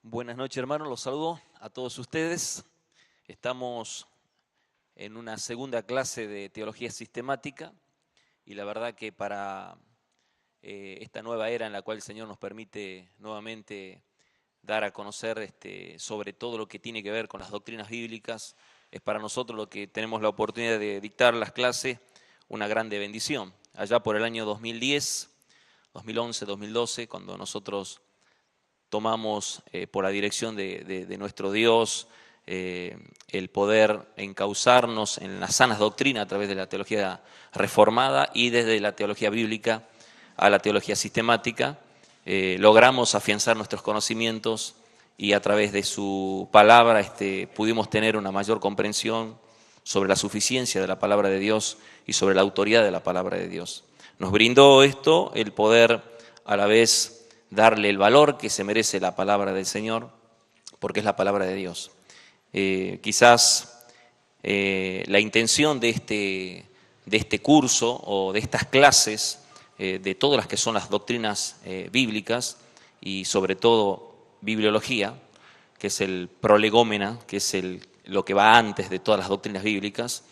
Buenas noches, hermanos, los saludo a todos ustedes. Estamos en una segunda clase de teología sistemática y la verdad que para esta nueva era en la cual el Señor nos permite nuevamente dar a conocer sobre todo lo que tiene que ver con las doctrinas bíblicas, es para nosotros lo que tenemos la oportunidad de dictar las clases una grande bendición. Allá por el año 2010, 2011, 2012, cuando nosotros tomamos por la dirección de nuestro Dios el poder encauzarnos en las sanas doctrinas a través de la teología reformada y desde la teología bíblica a la teología sistemática, logramos afianzar nuestros conocimientos y a través de su palabra pudimos tener una mayor comprensión sobre la suficiencia de la palabra de Dios y sobre la autoridad de la palabra de Dios. Nos brindó esto el poder a la vez darle el valor que se merece la palabra del Señor, porque es la palabra de Dios. Quizás la intención de este curso o de estas clases, de todas las que son las doctrinas bíblicas y sobre todo bibliología, que es el prolegómena, que es lo que va antes de todas las doctrinas bíblicas,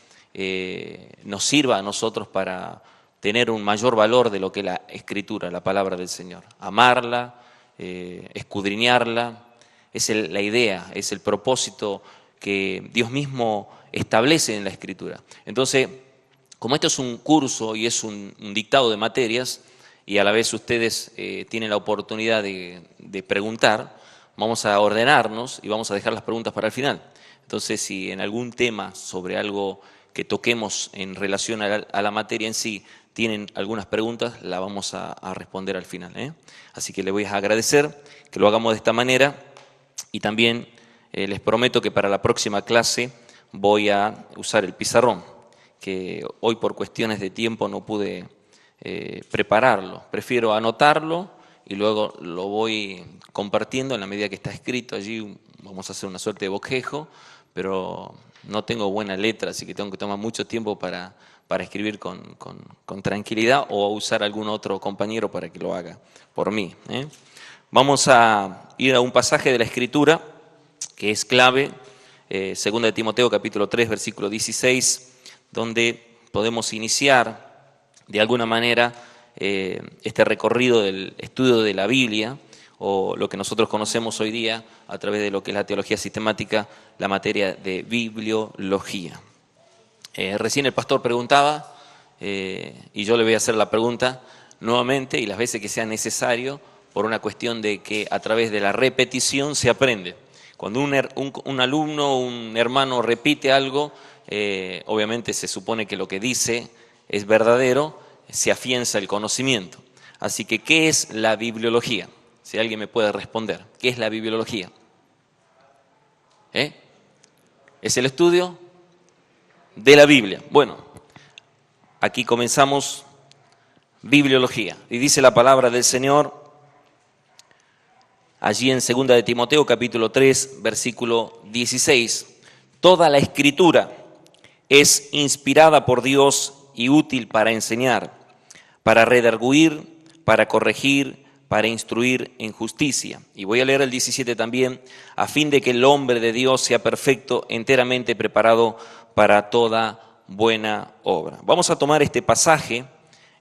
nos sirva a nosotros para tener un mayor valor de lo que es la Escritura, la palabra del Señor. Amarla, escudriñarla, es la idea, es el propósito que Dios mismo establece en la Escritura. Entonces, como esto es un curso y es un dictado de materias, y a la vez ustedes tienen la oportunidad de preguntar, vamos a ordenarnos y vamos a dejar las preguntas para el final. Entonces, si en algún tema sobre algo que toquemos en relación a la materia en sí, tienen algunas preguntas, la vamos a responder al final. Así que les voy a agradecer que lo hagamos de esta manera y también les prometo que para la próxima clase voy a usar el pizarrón, que hoy por cuestiones de tiempo no pude prepararlo. Prefiero anotarlo y luego lo voy compartiendo en la medida que está escrito. Allí vamos a hacer una suerte de bosquejo, pero no tengo buena letra, así que tengo que tomar mucho tiempo para escribir con tranquilidad o usar algún otro compañero para que lo haga por mí. Vamos a ir a un pasaje de la Escritura que es clave, 2 de Timoteo capítulo 3, versículo 16, donde podemos iniciar de alguna manera este recorrido del estudio de la Biblia, o lo que nosotros conocemos hoy día a través de lo que es la teología sistemática, la materia de bibliología. Recién el pastor preguntaba, y yo le voy a hacer la pregunta nuevamente y las veces que sea necesario, por una cuestión de que a través de la repetición se aprende. Cuando un alumno, un hermano repite algo, obviamente se supone que lo que dice es verdadero, se afianza el conocimiento. Así que, ¿qué es la bibliología? Si alguien me puede responder, ¿qué es la bibliología? ¿Es el estudio de la Biblia? Bueno, aquí comenzamos bibliología. Y dice la palabra del Señor allí en 2 de Timoteo capítulo 3, versículo 16. Toda la Escritura es inspirada por Dios y útil para enseñar, para redarguir, para corregir, para instruir en justicia. Y voy a leer el 17 también, a fin de que el hombre de Dios sea perfecto, enteramente preparado para toda buena obra. Vamos a tomar este pasaje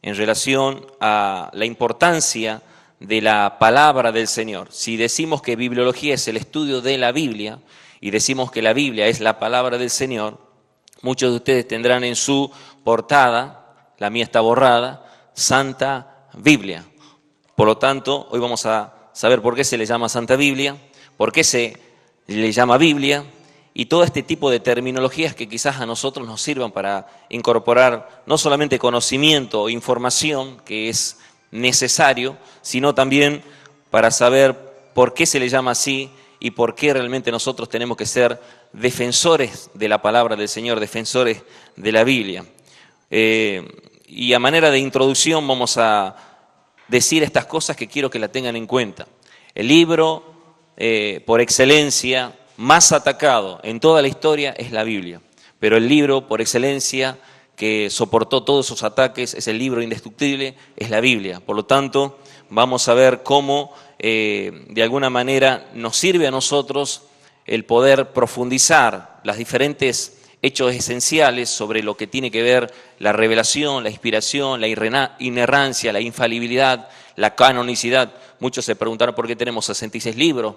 en relación a la importancia de la palabra del Señor. Si decimos que bibliología es el estudio de la Biblia y decimos que la Biblia es la palabra del Señor, muchos de ustedes tendrán en su portada, la mía está borrada, Santa Biblia. Por lo tanto, hoy vamos a saber por qué se le llama Santa Biblia, por qué se le llama Biblia y todo este tipo de terminologías que quizás a nosotros nos sirvan para incorporar no solamente conocimiento o información que es necesario, sino también para saber por qué se le llama así y por qué realmente nosotros tenemos que ser defensores de la palabra del Señor, defensores de la Biblia. Y a manera de introducción vamos a decir estas cosas que quiero que la tengan en cuenta. El libro por excelencia más atacado en toda la historia es la Biblia, pero el libro por excelencia que soportó todos esos ataques es el libro indestructible, es la Biblia. Por lo tanto, vamos a ver cómo de alguna manera nos sirve a nosotros el poder profundizar los diferentes hechos esenciales sobre lo que tiene que ver la revelación, la inspiración, la inerrancia, la infalibilidad, la canonicidad. Muchos se preguntaron por qué tenemos 66 libros.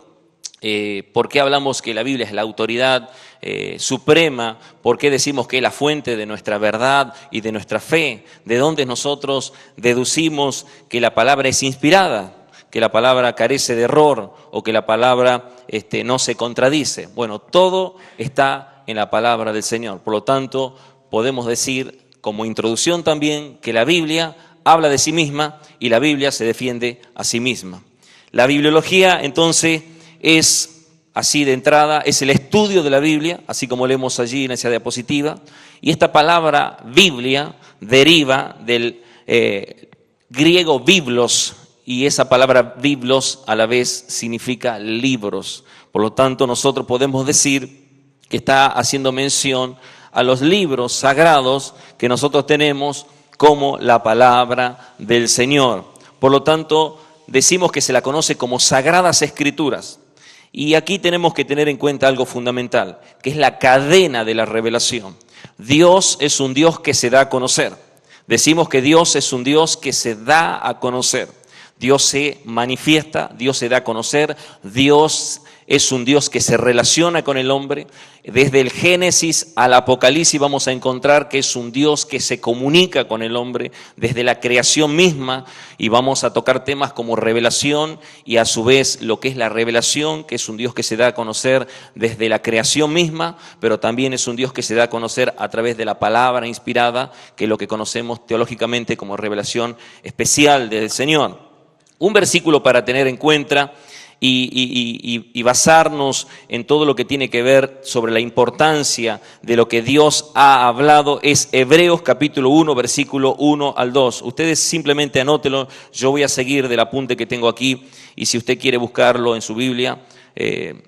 ¿Por qué hablamos que la Biblia es la autoridad suprema? ¿Por qué decimos que es la fuente de nuestra verdad y de nuestra fe? ¿De dónde nosotros deducimos que la palabra es inspirada? ¿Que la palabra carece de error? ¿O que la palabra no se contradice? Bueno, todo está en la palabra del Señor. Por lo tanto, podemos decir, como introducción también, que la Biblia habla de sí misma y la Biblia se defiende a sí misma. La bibliología, entonces, es, así de entrada, es el estudio de la Biblia, así como leemos allí en esa diapositiva. Y esta palabra Biblia deriva del griego biblos, y esa palabra biblos a la vez significa libros. Por lo tanto, nosotros podemos decir que está haciendo mención a los libros sagrados que nosotros tenemos como la palabra del Señor. Por lo tanto, decimos que se la conoce como Sagradas Escrituras. Y aquí tenemos que tener en cuenta algo fundamental, que es la cadena de la revelación. Dios es un Dios que se da a conocer. Decimos que Dios es un Dios que se da a conocer. Dios se manifiesta, Dios se da a conocer, Dios es un Dios que se relaciona con el hombre. Desde el Génesis al Apocalipsis vamos a encontrar que es un Dios que se comunica con el hombre desde la creación misma, y vamos a tocar temas como revelación y a su vez lo que es la revelación, que es un Dios que se da a conocer desde la creación misma, pero también es un Dios que se da a conocer a través de la palabra inspirada, que es lo que conocemos teológicamente como revelación especial del Señor. Un versículo para tener en cuenta y basarnos en todo lo que tiene que ver sobre la importancia de lo que Dios ha hablado es Hebreos capítulo 1, versículo 1 al 2. Ustedes simplemente anótenlo, yo voy a seguir del apunte que tengo aquí, y si usted quiere buscarlo en su Biblia,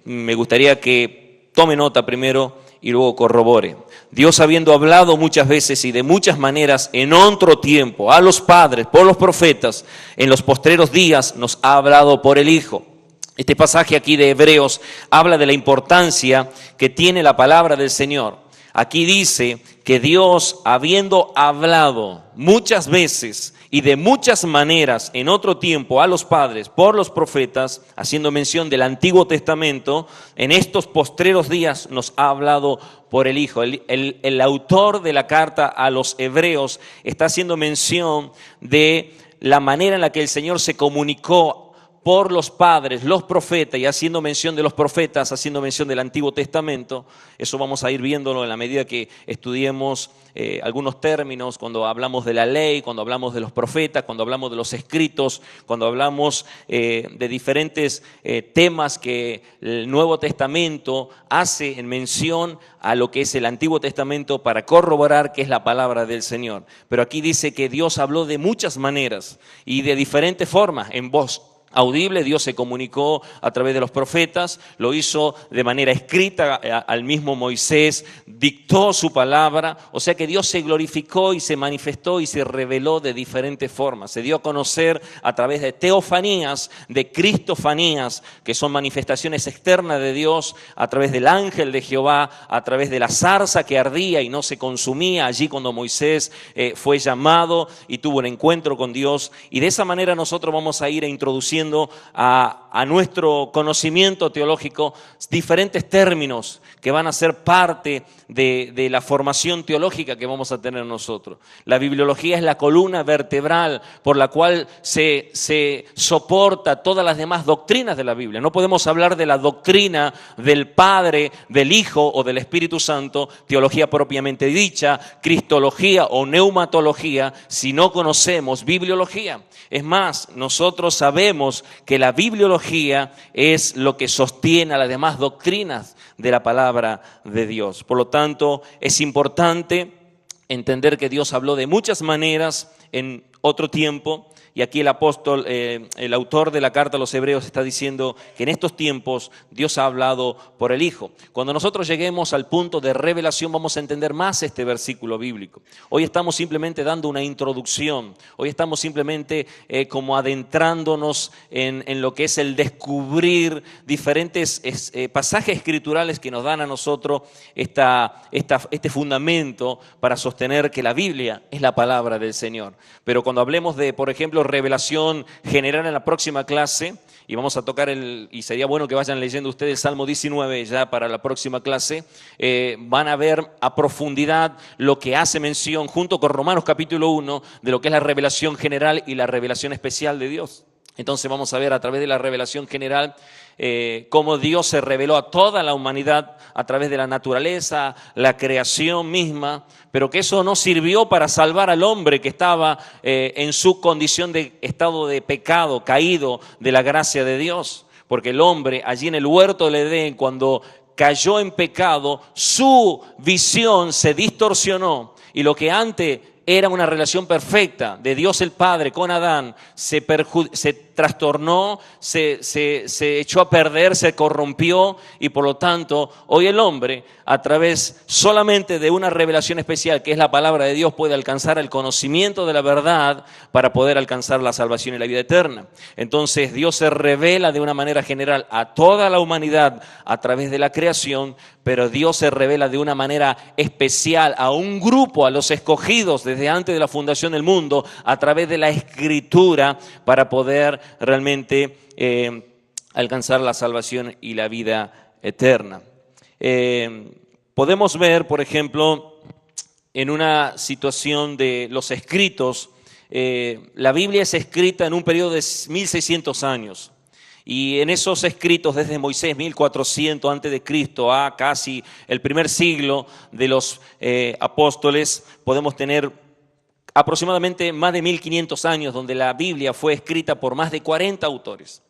me gustaría que tome nota primero y luego corrobore. Dios, habiendo hablado muchas veces y de muchas maneras en otro tiempo a los padres por los profetas, en los postreros días nos ha hablado por el Hijo. Este pasaje aquí de Hebreos habla de la importancia que tiene la palabra del Señor. Aquí dice que Dios, habiendo hablado muchas veces y de muchas maneras en otro tiempo a los padres por los profetas, haciendo mención del Antiguo Testamento, en estos postreros días nos ha hablado por el Hijo. El autor de la carta a los Hebreos está haciendo mención de la manera en la que el Señor se comunicó por los padres, los profetas, y haciendo mención de los profetas, haciendo mención del Antiguo Testamento. Eso vamos a ir viéndolo en la medida que estudiemos algunos términos, cuando hablamos de la ley, cuando hablamos de los profetas, cuando hablamos de los escritos, cuando hablamos de diferentes temas que el Nuevo Testamento hace en mención a lo que es el Antiguo Testamento para corroborar que es la palabra del Señor. Pero aquí dice que Dios habló de muchas maneras y de diferentes formas, en voz audible. Dios se comunicó a través de los profetas, lo hizo de manera escrita al mismo Moisés, dictó su palabra, o sea que Dios se glorificó y se manifestó y se reveló de diferentes formas. Se dio a conocer a través de teofanías, de cristofanías, que son manifestaciones externas de Dios, a través del ángel de Jehová, a través de la zarza que ardía y no se consumía allí cuando Moisés fue llamado y tuvo un encuentro con Dios. Y de esa manera nosotros vamos a ir introduciendo a nuestro conocimiento teológico diferentes términos que van a ser parte de la formación teológica que vamos a tener nosotros. La bibliología es la columna vertebral por la cual se soporta todas las demás doctrinas de la Biblia. No podemos hablar de la doctrina del Padre, del Hijo o del Espíritu Santo, teología propiamente dicha, cristología o neumatología, si no conocemos bibliología. Es más, nosotros sabemos que la bibliología es lo que sostiene a las demás doctrinas de la palabra de Dios. Por lo tanto, es importante entender que Dios habló de muchas maneras en otro tiempo Y aquí el apóstol, el autor de la carta a los Hebreos está diciendo que en estos tiempos Dios ha hablado por el Hijo. Cuando nosotros lleguemos al punto de revelación vamos a entender más este versículo bíblico. Hoy estamos simplemente dando una introducción. Hoy estamos simplemente como adentrándonos en lo que es el descubrir diferentes pasajes escriturales que nos dan a nosotros este fundamento para sostener que la Biblia es la palabra del Señor. Pero cuando hablemos de, por ejemplo, revelación general en la próxima clase, y vamos a tocar y sería bueno que vayan leyendo ustedes el Salmo 19 ya para la próxima clase, van a ver a profundidad lo que hace mención junto con Romanos capítulo 1 de lo que es la revelación general y la revelación especial de Dios. Entonces vamos a ver a través de la revelación general cómo Dios se reveló a toda la humanidad a través de la naturaleza, la creación misma, pero que eso no sirvió para salvar al hombre que estaba en su condición de estado de pecado, caído de la gracia de Dios. Porque el hombre allí en el huerto del Edén, cuando cayó en pecado, su visión se distorsionó y lo que antes era una relación perfecta de Dios el Padre con Adán, se trastornó, se echó a perder, se corrompió y por lo tanto hoy el hombre a través solamente de una revelación especial que es la palabra de Dios puede alcanzar el conocimiento de la verdad para poder alcanzar la salvación y la vida eterna. Entonces Dios se revela de una manera general a toda la humanidad a través de la creación, pero Dios se revela de una manera especial a un grupo, a los escogidos desde antes de la fundación del mundo, a través de la Escritura para poder realmente alcanzar la salvación y la vida eterna. Podemos ver, por ejemplo, en una situación de los escritos, la Biblia es escrita en un periodo de 1600 años. Y en esos escritos desde Moisés, 1400 antes de Cristo, a casi el primer siglo de los apóstoles, podemos tener aproximadamente más de 1500 años donde la Biblia fue escrita por más de 40 autores.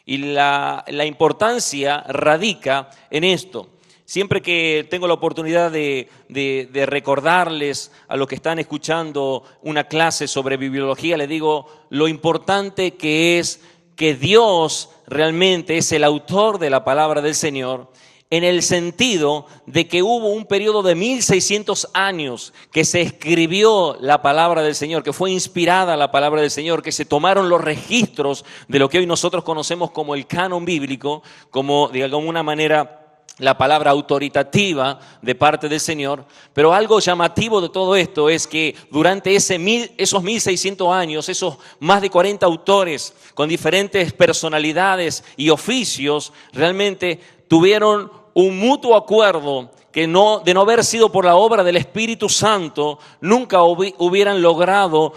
Y la importancia radica en esto. Siempre que tengo la oportunidad de recordarles a los que están escuchando una clase sobre bibliología, les digo lo importante que es que Dios realmente es el autor de la palabra del Señor, en el sentido de que hubo un periodo de 1600 años que se escribió la palabra del Señor, que fue inspirada la palabra del Señor, que se tomaron los registros de lo que hoy nosotros conocemos como el canon bíblico, como de alguna manera la palabra autoritativa de parte del Señor. Pero algo llamativo de todo esto es que durante esos 1600 años, esos más de 40 autores con diferentes personalidades y oficios, realmente tuvieron un mutuo acuerdo que de no haber sido por la obra del Espíritu Santo, nunca hubieran logrado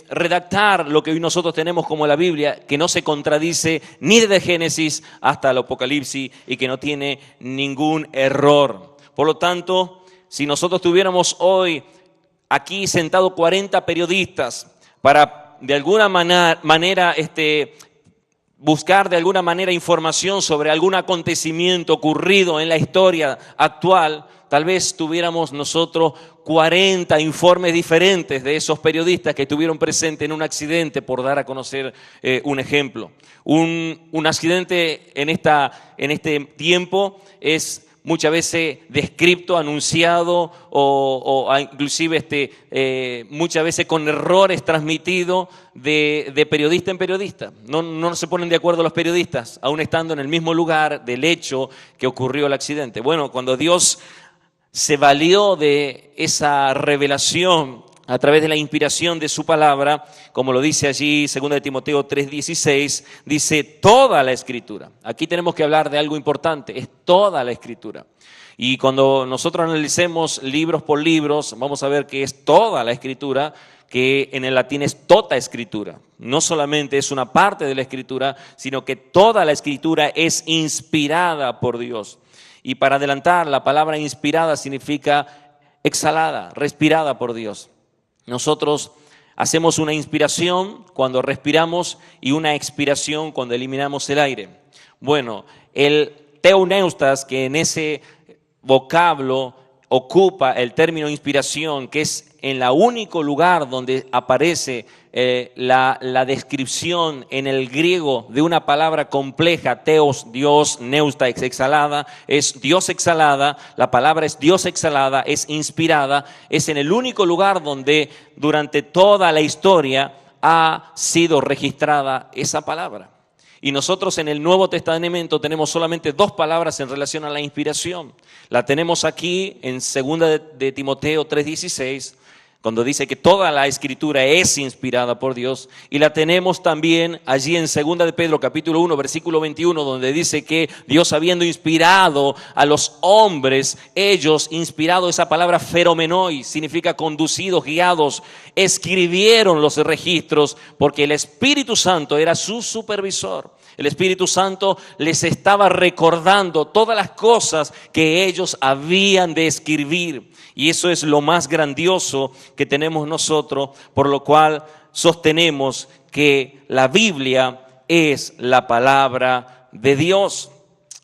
redactar lo que hoy nosotros tenemos como la Biblia, que no se contradice ni desde Génesis hasta el Apocalipsis y que no tiene ningún error. Por lo tanto, si nosotros tuviéramos hoy aquí sentados 40 periodistas para de alguna manera buscar de alguna manera información sobre algún acontecimiento ocurrido en la historia actual, tal vez tuviéramos nosotros 40 informes diferentes de esos periodistas que estuvieron presentes en un accidente, por dar a conocer un ejemplo. Un accidente en este tiempo es muchas veces descrito, anunciado o inclusive muchas veces con errores transmitidos de periodista en periodista. No se ponen de acuerdo los periodistas, aún estando en el mismo lugar del hecho que ocurrió el accidente. Bueno, cuando Dios se valió de esa revelación a través de la inspiración de su palabra, como lo dice allí 2 de Timoteo 3:16, dice toda la Escritura. Aquí tenemos que hablar de algo importante, es toda la Escritura. Y cuando nosotros analicemos libros por libros, vamos a ver que es toda la Escritura, que en el latín es tota Escritura. No solamente es una parte de la Escritura, sino que toda la Escritura es inspirada por Dios. Y para adelantar, la palabra inspirada significa exhalada, respirada por Dios. Nosotros hacemos una inspiración cuando respiramos y una expiración cuando eliminamos el aire. Bueno, el theopneustas, que en ese vocablo ocupa el término inspiración, que es en el único lugar donde aparece la descripción en el griego de una palabra compleja, teos, Dios, neusta, exhalada, es Dios exhalada, la palabra es Dios exhalada, es inspirada, es en el único lugar donde durante toda la historia ha sido registrada esa palabra. Y nosotros en el Nuevo Testamento tenemos solamente 2 palabras en relación a la inspiración. La tenemos aquí en 2 de Timoteo 3:16, cuando dice que toda la Escritura es inspirada por Dios. Y la tenemos también allí en 2 de Pedro capítulo 1, versículo 21, donde dice que Dios, habiendo inspirado a los hombres, ellos, inspirado, esa palabra feromenoi, significa conducidos, guiados, escribieron los registros porque el Espíritu Santo era su supervisor. El Espíritu Santo les estaba recordando todas las cosas que ellos habían de escribir. Y eso es lo más grandioso que tenemos nosotros, por lo cual sostenemos que la Biblia es la palabra de Dios.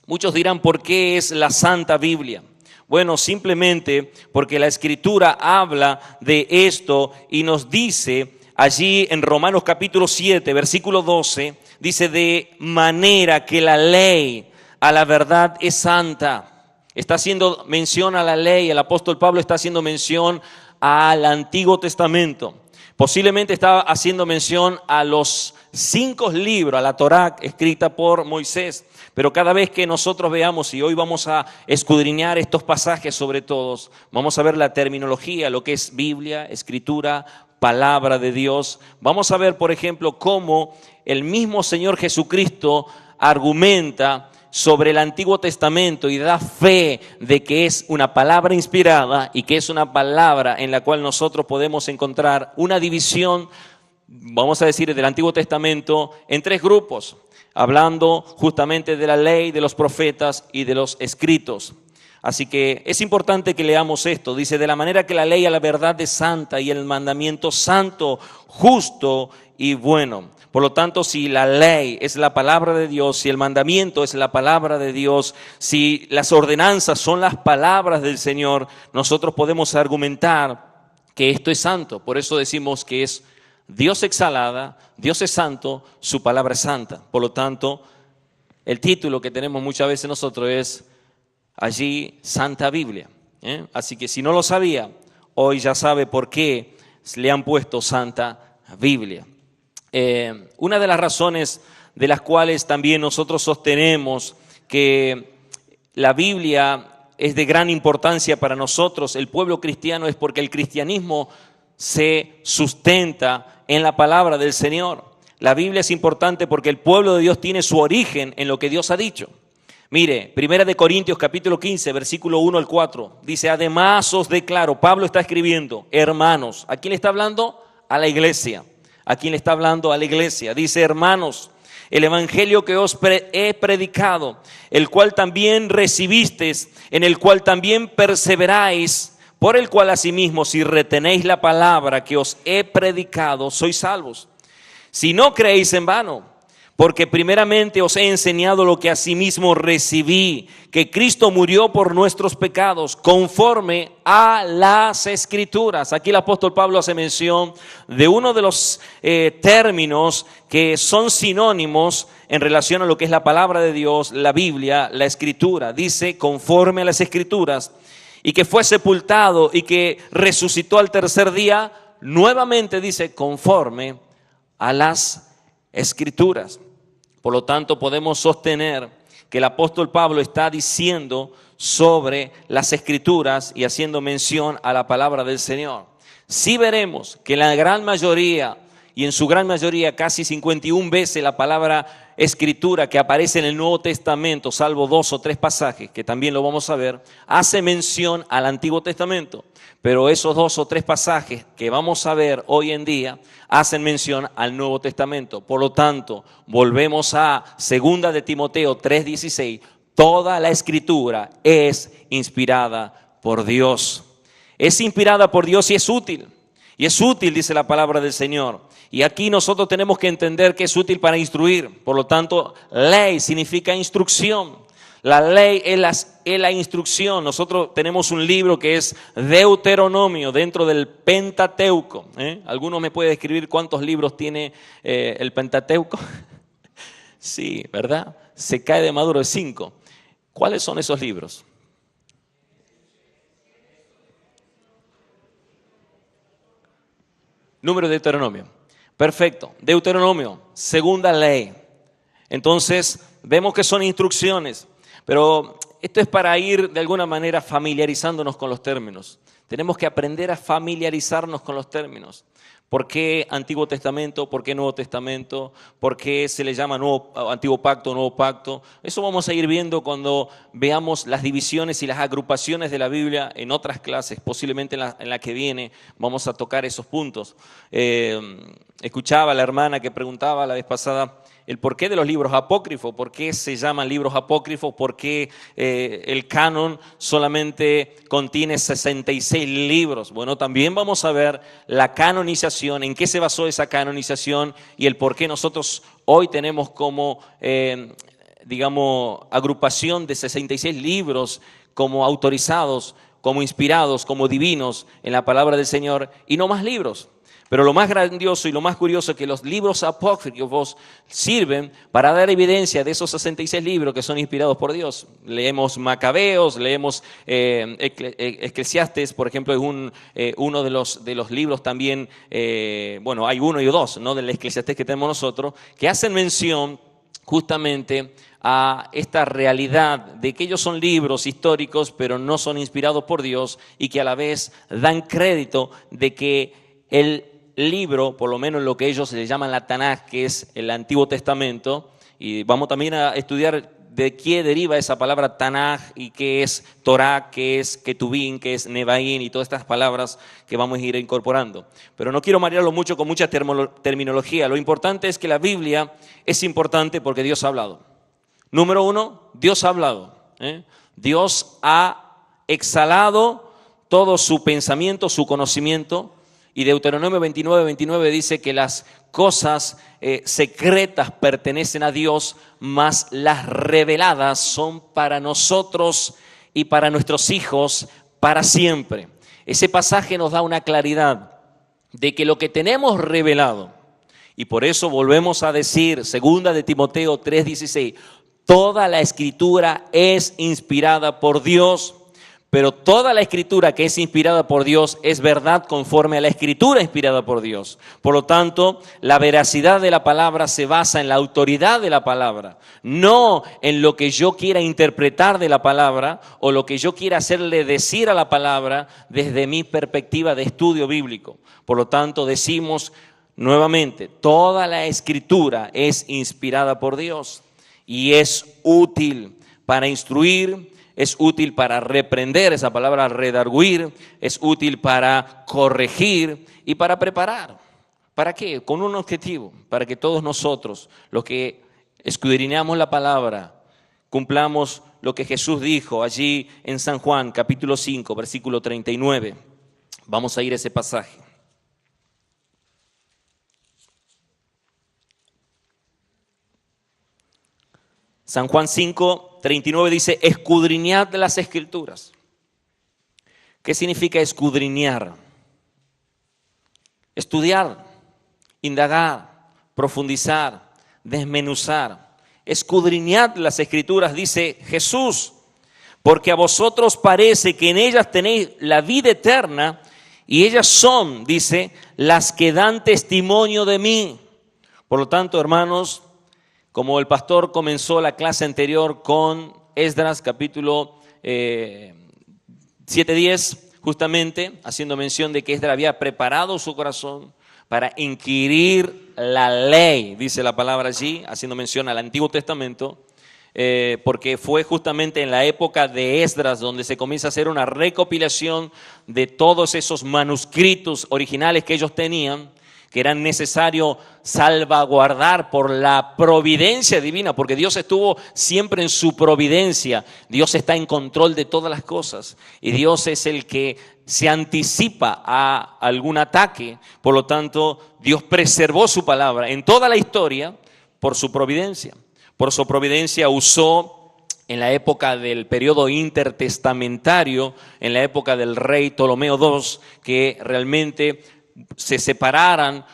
Muchos dirán, ¿por qué es la Santa Biblia? Bueno, simplemente porque la Escritura habla de esto y nos dice allí en Romanos capítulo 7, versículo 12, dice, de manera que la ley a la verdad es santa. Está haciendo mención a la ley, el apóstol Pablo está haciendo mención al Antiguo Testamento. Posiblemente estaba haciendo mención a los 5 libros, a la Torá escrita por Moisés. Pero cada vez que nosotros veamos, y hoy vamos a escudriñar estos pasajes sobre todos, vamos a ver la terminología, lo que es Biblia, Escritura, palabra de Dios. Vamos a ver, por ejemplo, cómo el mismo Señor Jesucristo argumenta sobre el Antiguo Testamento y da fe de que es una palabra inspirada y que es una palabra en la cual nosotros podemos encontrar una división, vamos a decir, del Antiguo Testamento en 3 grupos, hablando justamente de la ley, de los profetas y de los escritos. Así que es importante que leamos esto. Dice, de la manera que la ley a la verdad es santa y el mandamiento santo, justo y bueno. Por lo tanto, si la ley es la palabra de Dios, si el mandamiento es la palabra de Dios, si las ordenanzas son las palabras del Señor, nosotros podemos argumentar que esto es santo. Por eso decimos que es Dios exhalada, Dios es santo, su palabra es santa. Por lo tanto, el título que tenemos muchas veces nosotros es allí Santa Biblia. Así que si no lo sabía, hoy ya sabe por qué le han puesto Santa Biblia. Una de las razones de las cuales también nosotros sostenemos que la Biblia es de gran importancia para nosotros, el pueblo cristiano, es porque el cristianismo se sustenta en la palabra del Señor. La Biblia es importante porque el pueblo de Dios tiene su origen en lo que Dios ha dicho. Mire, 1 Corintios capítulo 15, versículo 1 al 4, dice, además os declaro, Pablo está escribiendo, hermanos, ¿a quién le está hablando? A la iglesia. ¿A quién le está hablando? A la iglesia. Dice, hermanos, el evangelio que os he predicado, el cual también recibisteis, en el cual también perseveráis, por el cual asimismo, si retenéis la palabra que os he predicado, sois salvos. Si no creéis en vano, porque primeramente os he enseñado lo que asimismo recibí, que Cristo murió por nuestros pecados, conforme a las Escrituras. Aquí el apóstol Pablo hace mención de uno de los términos que son sinónimos en relación a lo que es la palabra de Dios, la Biblia, la Escritura. Dice, conforme a las Escrituras, y que fue sepultado y que resucitó al tercer día, nuevamente dice, conforme a las Escrituras. Por lo tanto, podemos sostener que el apóstol Pablo está diciendo sobre las Escrituras y haciendo mención a la palabra del Señor. Sí veremos que la gran mayoría, y en su gran mayoría casi 51 veces la palabra Escritura que aparece en el Nuevo Testamento, salvo 2 o 3 pasajes, que también lo vamos a ver, hace mención al Antiguo Testamento. Pero esos 2 o 3 pasajes que vamos a ver hoy en día hacen mención al Nuevo Testamento. Por lo tanto, volvemos a 2 de Timoteo 3:16. Toda la Escritura es inspirada por Dios. Es inspirada por Dios y es útil. Y es útil, dice la palabra del Señor. Y aquí nosotros tenemos que entender que es útil para instruir. Por lo tanto, ley significa instrucción. La ley es la instrucción. Nosotros tenemos un libro que es Deuteronomio dentro del Pentateuco. ¿Alguno me puede describir cuántos libros tiene el Pentateuco? Sí, ¿verdad? Se cae de maduro de 5. ¿Cuáles son esos libros? Número de Deuteronomio. Perfecto. Deuteronomio, segunda ley. Entonces, vemos que son instrucciones, pero esto es para ir de alguna manera familiarizándonos con los términos. Tenemos que aprender a familiarizarnos con los términos. ¿Por qué Antiguo Testamento? ¿Por qué Nuevo Testamento? ¿Por qué se le llama Antiguo Pacto, Nuevo Pacto? Eso vamos a ir viendo cuando veamos las divisiones y las agrupaciones de la Biblia en otras clases. Posiblemente en la que viene vamos a tocar esos puntos. Escuchaba a la hermana que preguntaba la vez pasada el porqué de los libros apócrifos, por qué se llaman libros apócrifos, por qué el canon solamente contiene 66 libros. Bueno, también vamos a ver la canonización, en qué se basó esa canonización y el por qué nosotros hoy tenemos como, agrupación de 66 libros como autorizados, como inspirados, como divinos en la palabra del Señor y no más libros. Pero lo más grandioso y lo más curioso es que los libros apócrifos sirven para dar evidencia de esos 66 libros que son inspirados por Dios. Leemos Macabeos, leemos Eclesiastes, por ejemplo, es uno de los libros también, hay uno y dos, ¿no? Del Eclesiastes que tenemos nosotros, que hacen mención justamente a esta realidad de que ellos son libros históricos, pero no son inspirados por Dios y que a la vez dan crédito de que el libro, por lo menos lo que ellos le llaman la Tanaj, que es el Antiguo Testamento, y vamos también a estudiar de qué deriva esa palabra Tanaj y qué es Torah, qué es Ketubín, qué es Nebaín y todas estas palabras que vamos a ir incorporando. Pero no quiero marearlo mucho con mucha terminología. Lo importante es que la Biblia es importante porque Dios ha hablado. Número uno, Dios ha hablado. Dios ha exhalado todo su pensamiento, su conocimiento. Y Deuteronomio 29 dice que las cosas secretas pertenecen a Dios, mas las reveladas son para nosotros y para nuestros hijos para siempre. Ese pasaje nos da una claridad de que lo que tenemos revelado, y por eso volvemos a decir, segunda de Timoteo 3:16, toda la escritura es inspirada por Dios. Pero toda la escritura que es inspirada por Dios es verdad conforme a la escritura inspirada por Dios. Por lo tanto, la veracidad de la palabra se basa en la autoridad de la palabra, no en lo que yo quiera interpretar de la palabra o lo que yo quiera hacerle decir a la palabra desde mi perspectiva de estudio bíblico. Por lo tanto, decimos nuevamente, toda la escritura es inspirada por Dios y es útil para instruir, es útil para reprender, esa palabra redarguir, es útil para corregir y para preparar. ¿Para qué? Con un objetivo, para que todos nosotros, los que escudriñamos la palabra, cumplamos lo que Jesús dijo allí en San Juan, capítulo 5, versículo 39. Vamos a ir a ese pasaje. San Juan 5:39 dice, escudriñad las Escrituras. ¿Qué significa escudriñar? Estudiar, indagar, profundizar, desmenuzar. Escudriñad las Escrituras, dice Jesús, porque a vosotros parece que en ellas tenéis la vida eterna y ellas son, dice, las que dan testimonio de mí. Por lo tanto, hermanos, como el pastor comenzó la clase anterior con Esdras, capítulo 7:10, justamente haciendo mención de que Esdras había preparado su corazón para inquirir la ley, dice la palabra allí, haciendo mención al Antiguo Testamento, porque fue justamente en la época de Esdras donde se comienza a hacer una recopilación de todos esos manuscritos originales que ellos tenían, que eran necesarios salvaguardar por la providencia divina, porque Dios estuvo siempre en su providencia. Dios está en control de todas las cosas y Dios es el que se anticipa a algún ataque. Por lo tanto, Dios preservó su palabra en toda la historia por su providencia. Por su providencia usó en la época del periodo intertestamentario, en la época del rey Ptolomeo II, que realmente se separaran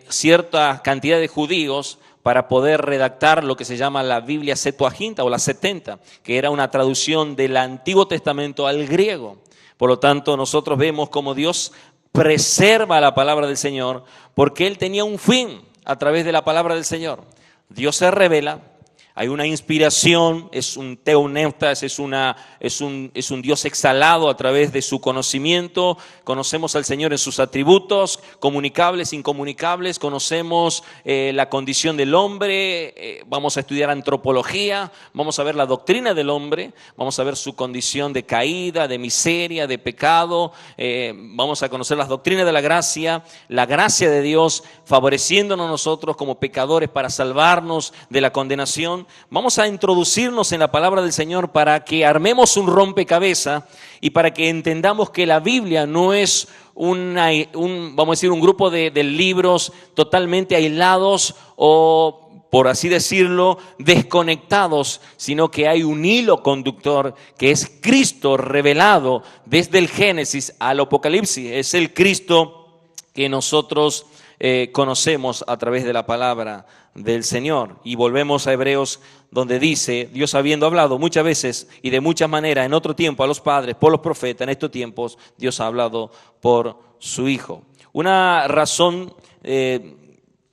cierta cantidad de judíos para poder redactar lo que se llama la Biblia Septuaginta o la 70, que era una traducción del Antiguo Testamento al griego. Por lo tanto, nosotros vemos cómo Dios preserva la palabra del Señor, porque Él tenía un fin a través de la palabra del Señor. Dios se revela, hay una inspiración, es un teoneutas, es un Dios exhalado a través de su conocimiento. Conocemos al Señor en sus atributos, comunicables, incomunicables. Conocemos la condición del hombre, vamos a estudiar antropología, vamos a ver la doctrina del hombre, vamos a ver su condición de caída, de miseria, de pecado. Vamos a conocer las doctrinas de la gracia de Dios favoreciéndonos nosotros como pecadores para salvarnos de la condenación. Vamos a introducirnos en la palabra del Señor para que armemos un rompecabezas y para que entendamos que la Biblia no es vamos a decir, un grupo de libros totalmente aislados o, por así decirlo, desconectados, sino que hay un hilo conductor que es Cristo revelado desde el Génesis al Apocalipsis. Es el Cristo que nosotros conocemos a través de la palabra del Señor. Y volvemos a Hebreos, donde dice: Dios, habiendo hablado muchas veces y de muchas maneras en otro tiempo a los padres por los profetas, en estos tiempos Dios ha hablado por su Hijo. Una razón,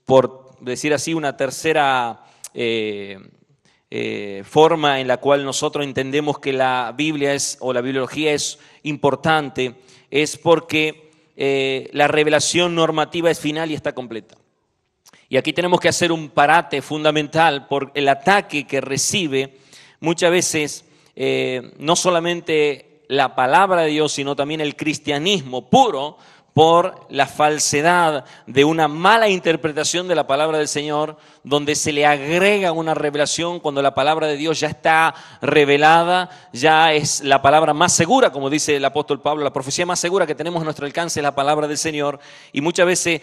por decir así, una tercera forma en la cual nosotros entendemos que la Biblia o la bibliología es importante, es porque la revelación normativa es final y está completa. Y aquí tenemos que hacer un parate fundamental por el ataque que recibe muchas veces no solamente la palabra de Dios, sino también el cristianismo puro, por la falsedad de una mala interpretación de la palabra del Señor, donde se le agrega una revelación cuando la palabra de Dios ya está revelada, ya es la palabra más segura, como dice el apóstol Pablo, la profecía más segura que tenemos a nuestro alcance es la palabra del Señor. Y muchas veces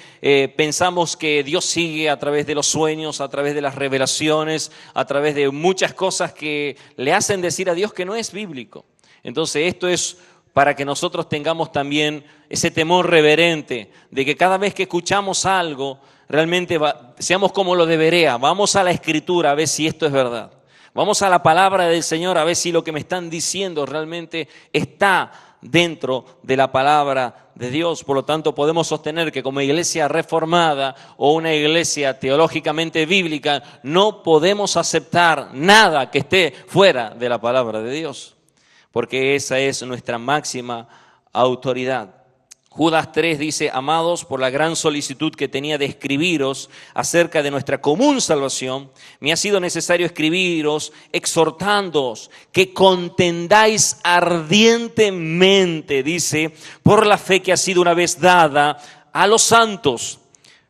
pensamos que Dios sigue a través de los sueños, a través de las revelaciones, a través de muchas cosas que le hacen decir a Dios que no es bíblico. Entonces esto es para que nosotros tengamos también ese temor reverente de que cada vez que escuchamos algo, realmente seamos como lo de Berea. Vamos a la Escritura a ver si esto es verdad. Vamos a la palabra del Señor a ver si lo que me están diciendo realmente está dentro de la palabra de Dios. Por lo tanto, podemos sostener que como iglesia reformada o una iglesia teológicamente bíblica, no podemos aceptar nada que esté fuera de la palabra de Dios, porque esa es nuestra máxima autoridad. Judas 3 dice: amados, por la gran solicitud que tenía de escribiros acerca de nuestra común salvación, me ha sido necesario escribiros exhortándoos que contendáis ardientemente, dice, por la fe que ha sido una vez dada a los santos.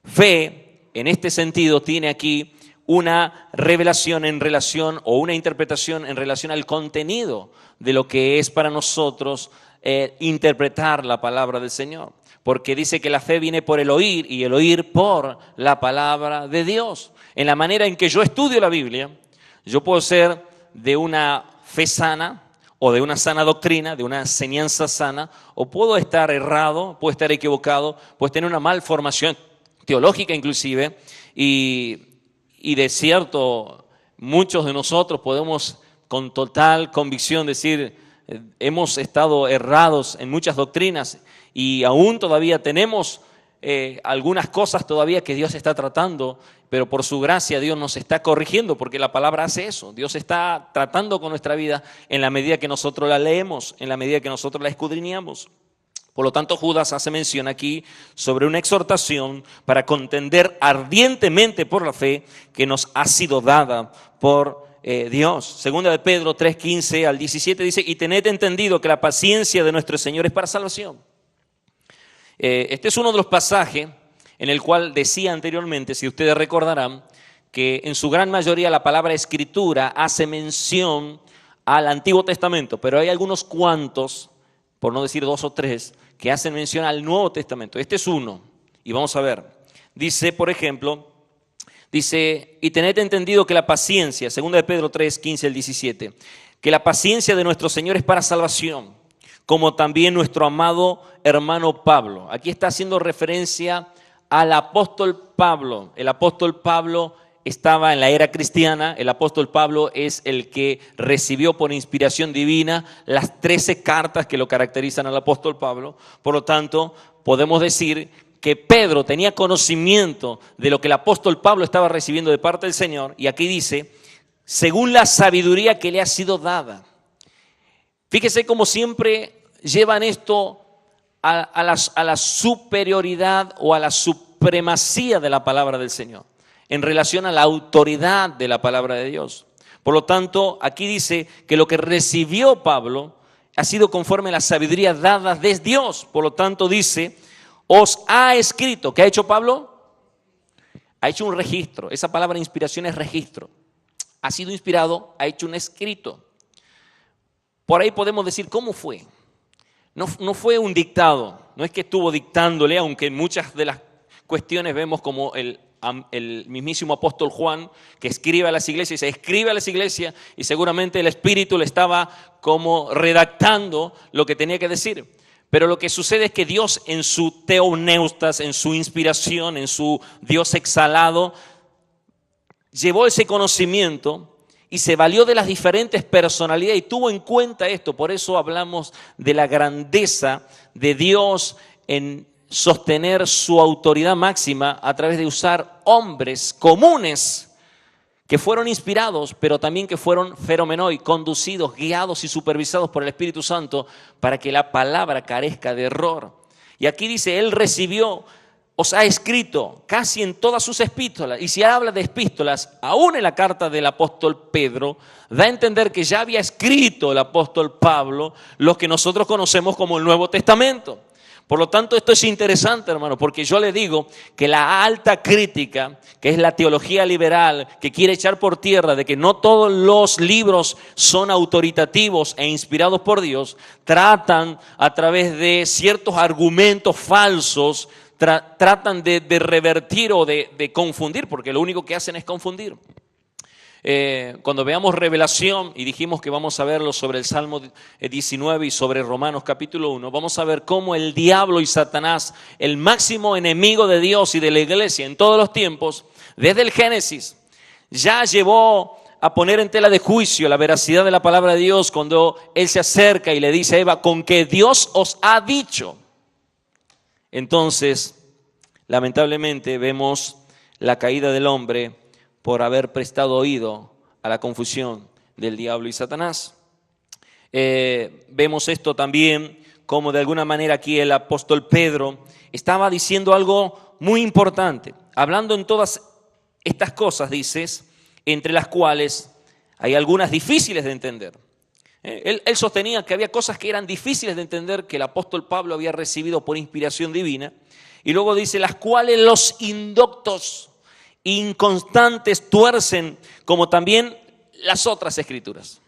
Fe, en este sentido, tiene aquí una revelación en relación o una interpretación en relación al contenido de lo que es para nosotros interpretar la palabra del Señor. Porque dice que la fe viene por el oír y el oír por la palabra de Dios. En la manera en que yo estudio la Biblia, yo puedo ser de una fe sana o de una sana doctrina, de una enseñanza sana, o puedo estar errado, puedo estar equivocado, puedo tener una malformación teológica inclusive, y de cierto, muchos de nosotros podemos con total convicción decir: hemos estado errados en muchas doctrinas y aún todavía tenemos algunas cosas todavía que Dios está tratando, pero por su gracia Dios nos está corrigiendo, porque la palabra hace eso. Dios está tratando con nuestra vida en la medida que nosotros la leemos, en la medida que nosotros la escudriñamos. Por lo tanto, Judas hace mención aquí sobre una exhortación para contender ardientemente por la fe que nos ha sido dada por Dios. Segunda de Pedro 3:15 al 17 dice: y tened entendido que la paciencia de nuestro Señor es para salvación. Este es uno de los pasajes en el cual decía anteriormente, si ustedes recordarán, que en su gran mayoría la palabra escritura hace mención al Antiguo Testamento, pero hay algunos cuantos, por no decir 2 o 3, que hacen mención al Nuevo Testamento. Este es uno, y vamos a ver. Dice, por ejemplo, Dice, y tened entendido que la paciencia, 2 de Pedro 3, 15 al 17, que la paciencia de nuestro Señor es para salvación, como también nuestro amado hermano Pablo. Aquí está haciendo referencia al apóstol Pablo. El apóstol Pablo estaba en la era cristiana. El apóstol Pablo es el que recibió por inspiración divina las 13 cartas que lo caracterizan al apóstol Pablo. Por lo tanto, podemos decir que Pedro tenía conocimiento de lo que el apóstol Pablo estaba recibiendo de parte del Señor. Y aquí dice, según la sabiduría que le ha sido dada. Fíjese cómo siempre llevan esto a la superioridad o a la supremacía de la palabra del Señor, en relación a la autoridad de la palabra de Dios. Por lo tanto, aquí dice que lo que recibió Pablo ha sido conforme a la sabiduría dada de Dios. Por lo tanto, dice, os ha escrito. ¿Qué ha hecho Pablo? Ha hecho un registro. Esa palabra inspiración es registro. Ha sido inspirado, ha hecho un escrito. Por ahí podemos decir, ¿cómo fue? No fue un dictado, no es que estuvo dictándole, aunque en muchas de las cuestiones vemos como el mismísimo apóstol Juan, que escribe a las iglesias, se escribe a las iglesias y seguramente el Espíritu le estaba como redactando lo que tenía que decir. Pero lo que sucede es que Dios en su theopneustas, en su inspiración, en su Dios exhalado, llevó ese conocimiento y se valió de las diferentes personalidades y tuvo en cuenta esto. Por eso hablamos de la grandeza de Dios en sostener su autoridad máxima a través de usar hombres comunes que fueron inspirados, pero también que fueron feromenoi, conducidos, guiados y supervisados por el Espíritu Santo para que la palabra carezca de error. Y aquí dice, Él recibió, os ha escrito casi en todas sus epístolas, y si habla de epístolas, aún en la carta del apóstol Pedro, da a entender que ya había escrito el apóstol Pablo lo que nosotros conocemos como el Nuevo Testamento. Por lo tanto, esto es interesante, hermano, porque yo le digo que la alta crítica, que es la teología liberal, que quiere echar por tierra de que no todos los libros son autoritativos e inspirados por Dios, tratan a través de ciertos argumentos falsos, tratan de revertir o de confundir, porque lo único que hacen es confundir. Cuando veamos Revelación, y dijimos que vamos a verlo sobre el Salmo 19 y sobre Romanos capítulo 1, vamos a ver cómo el diablo y Satanás, el máximo enemigo de Dios y de la iglesia en todos los tiempos, desde el Génesis, ya llevó a poner en tela de juicio la veracidad de la palabra de Dios cuando él se acerca y le dice a Eva, con que Dios os ha dicho. Entonces, lamentablemente vemos la caída del hombre por haber prestado oído a la confusión del diablo y Satanás. Vemos esto también como de alguna manera aquí el apóstol Pedro estaba diciendo algo muy importante. Hablando en todas estas cosas, dices, entre las cuales hay algunas difíciles de entender. Él sostenía que había cosas que eran difíciles de entender que el apóstol Pablo había recibido por inspiración divina. Y luego dice, las cuales los indoctos inconstantes tuercen, como también las otras escrituras.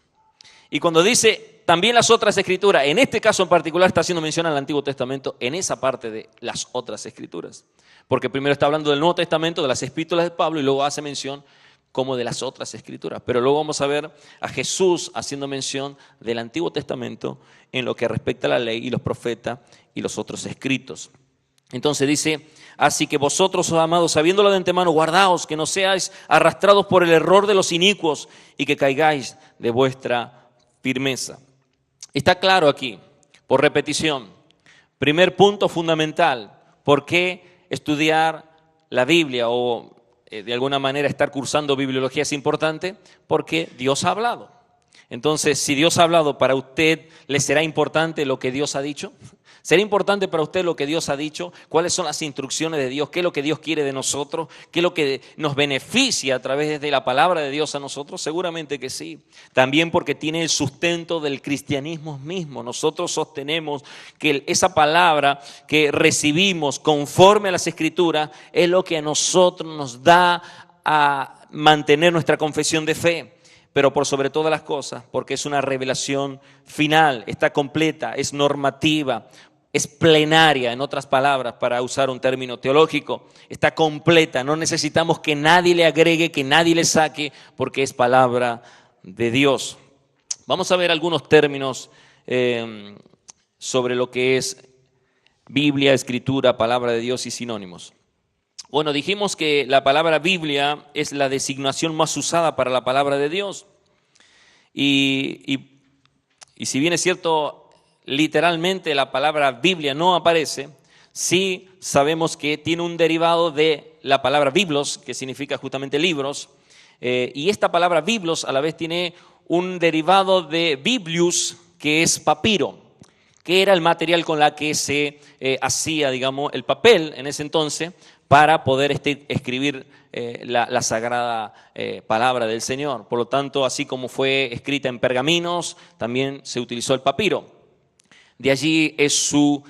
Y cuando dice también las otras escrituras, en este caso en particular está haciendo mención al Antiguo Testamento en esa parte de las otras escrituras. Porque primero está hablando del Nuevo Testamento, de las epístolas de Pablo, y luego hace mención como de las otras escrituras. Pero luego vamos a ver a Jesús haciendo mención del Antiguo Testamento en lo que respecta a la ley y los profetas y los otros escritos. Entonces dice, así que vosotros, oh amados, sabiéndolo de antemano, guardaos que no seáis arrastrados por el error de los inicuos y que caigáis de vuestra firmeza. Está claro aquí, por repetición, primer punto fundamental, ¿por qué estudiar la Biblia o de alguna manera estar cursando bibliología es importante? Porque Dios ha hablado. Entonces, si Dios ha hablado, ¿para usted le será importante lo que Dios ha dicho? ¿Será importante para usted lo que Dios ha dicho? ¿Cuáles son las instrucciones de Dios? ¿Qué es lo que Dios quiere de nosotros? ¿Qué es lo que nos beneficia a través de la palabra de Dios a nosotros? Seguramente que sí. También porque tiene el sustento del cristianismo mismo. Nosotros sostenemos que esa palabra que recibimos conforme a las Escrituras es lo que a nosotros nos da a mantener nuestra confesión de fe. Pero por sobre todas las cosas, porque es una revelación final, está completa, es normativa, es plenaria, en otras palabras, para usar un término teológico, está completa, no necesitamos que nadie le agregue, que nadie le saque, porque es palabra de Dios. Vamos a ver algunos términos sobre lo que es Biblia, Escritura, palabra de Dios y sinónimos. Bueno, dijimos que la palabra Biblia es la designación más usada para la palabra de Dios. Y si bien es cierto, literalmente la palabra Biblia no aparece, sí sabemos que tiene un derivado de la palabra biblos, que significa justamente libros, y esta palabra biblos a la vez tiene un derivado de biblius, que es papiro, que era el material con la que se hacía, digamos, el papel en ese entonces para poder escribir la sagrada palabra del Señor. Por lo tanto, así como fue escrita en pergaminos, también se utilizó el papiro. De allí es su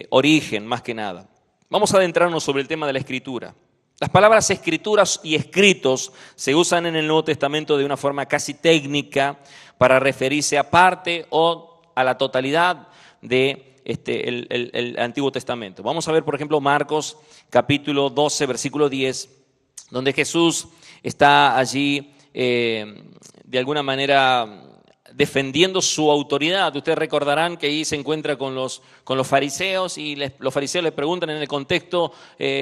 origen, más que nada. Vamos a adentrarnos sobre el tema de la escritura. Las palabras escrituras y escritos se usan en el Nuevo Testamento de una forma casi técnica para referirse a parte o a la totalidad de el Antiguo Testamento. Vamos a ver, por ejemplo, Marcos capítulo 12, versículo 10, donde Jesús está allí de alguna manera defendiendo su autoridad. Ustedes recordarán que ahí se encuentra con los fariseos y los fariseos le preguntan en el contexto,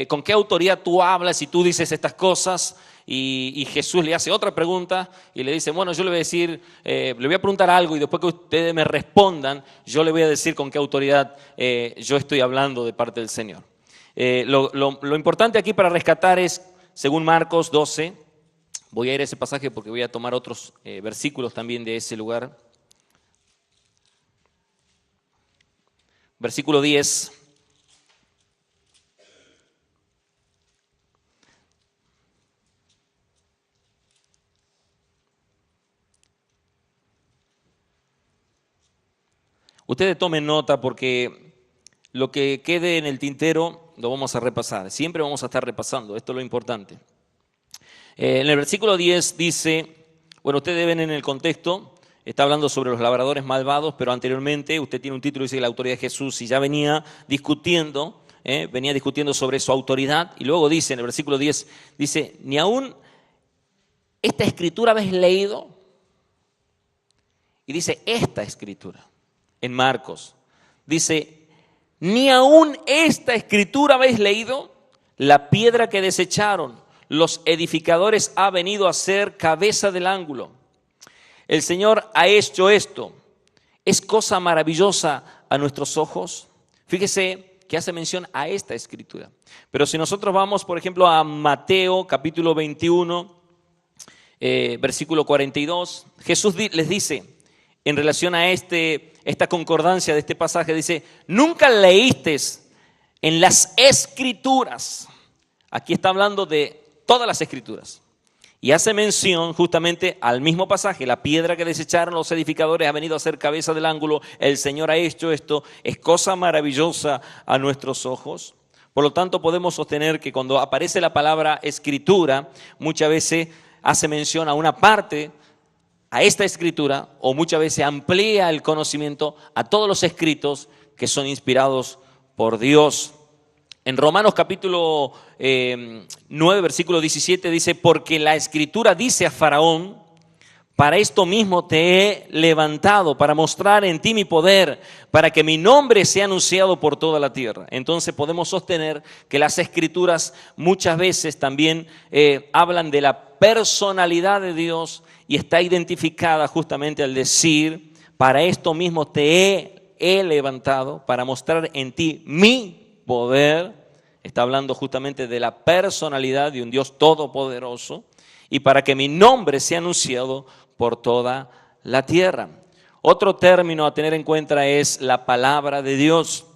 ¿con qué autoridad tú hablas y tú dices estas cosas? Y Jesús le hace otra pregunta y le dice, bueno, yo le voy a decir, le voy a preguntar algo y después que ustedes me respondan, yo le voy a decir con qué autoridad yo estoy hablando de parte del Señor. Lo importante aquí para rescatar es, según Marcos 12, voy a ir a ese pasaje porque voy a tomar otros versículos también de ese lugar. Versículo 10. Ustedes tomen nota porque lo que quede en el tintero lo vamos a repasar. Siempre vamos a estar repasando, esto es lo importante. En el versículo 10 dice, bueno, ustedes ven en el contexto, está hablando sobre los labradores malvados, pero anteriormente usted tiene un título que dice la autoridad de Jesús y ya venía discutiendo sobre su autoridad. Y luego dice, en el versículo 10, dice, ni aún esta escritura habéis leído. Y dice, esta escritura. En Marcos, dice, ni aún esta escritura habéis leído, la piedra que desecharon los edificadores ha venido a ser cabeza del ángulo. El Señor ha hecho esto. ¿Es cosa maravillosa a nuestros ojos? Fíjese que hace mención a esta escritura. Pero si nosotros vamos, por ejemplo, a Mateo capítulo 21, versículo 42, Jesús les dice, en relación a esta concordancia de este pasaje, dice, nunca leíste en las escrituras. Aquí está hablando de todas las escrituras. Y hace mención justamente al mismo pasaje, la piedra que desecharon los edificadores ha venido a ser cabeza del ángulo, el Señor ha hecho esto, es cosa maravillosa a nuestros ojos. Por lo tanto, podemos sostener que cuando aparece la palabra escritura, muchas veces hace mención a una parte, a esta escritura, o muchas veces amplía el conocimiento a todos los escritos que son inspirados por Dios. En Romanos capítulo 9, versículo 17 dice, porque la escritura dice a Faraón, para esto mismo te he levantado, para mostrar en ti mi poder, para que mi nombre sea anunciado por toda la tierra. Entonces podemos sostener que las escrituras muchas veces también hablan de la personalidad de Dios y está identificada justamente al decir, para esto mismo te he levantado, para mostrar en ti mi poder. Está hablando justamente de la personalidad de un Dios todopoderoso y para que mi nombre sea anunciado por toda la tierra. Otro término a tener en cuenta es la palabra de Dios,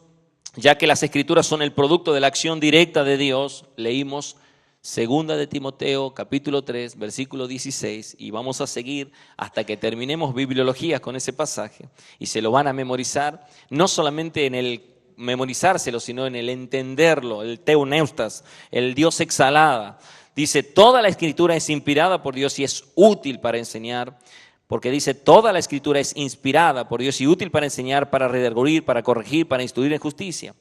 ya que las escrituras son el producto de la acción directa de Dios. Leímos 2 de Timoteo capítulo 3 versículo 16 y vamos a seguir hasta que terminemos bibliología con ese pasaje y se lo van a memorizar, no solamente en el memorizárselo, sino en el entenderlo, el teuneustas, el Dios exhalada. Dice, toda la escritura es inspirada por Dios y es útil para enseñar, porque dice, toda la Escritura es inspirada por Dios y útil para enseñar, para redarguir, para corregir, para instruir en justicia.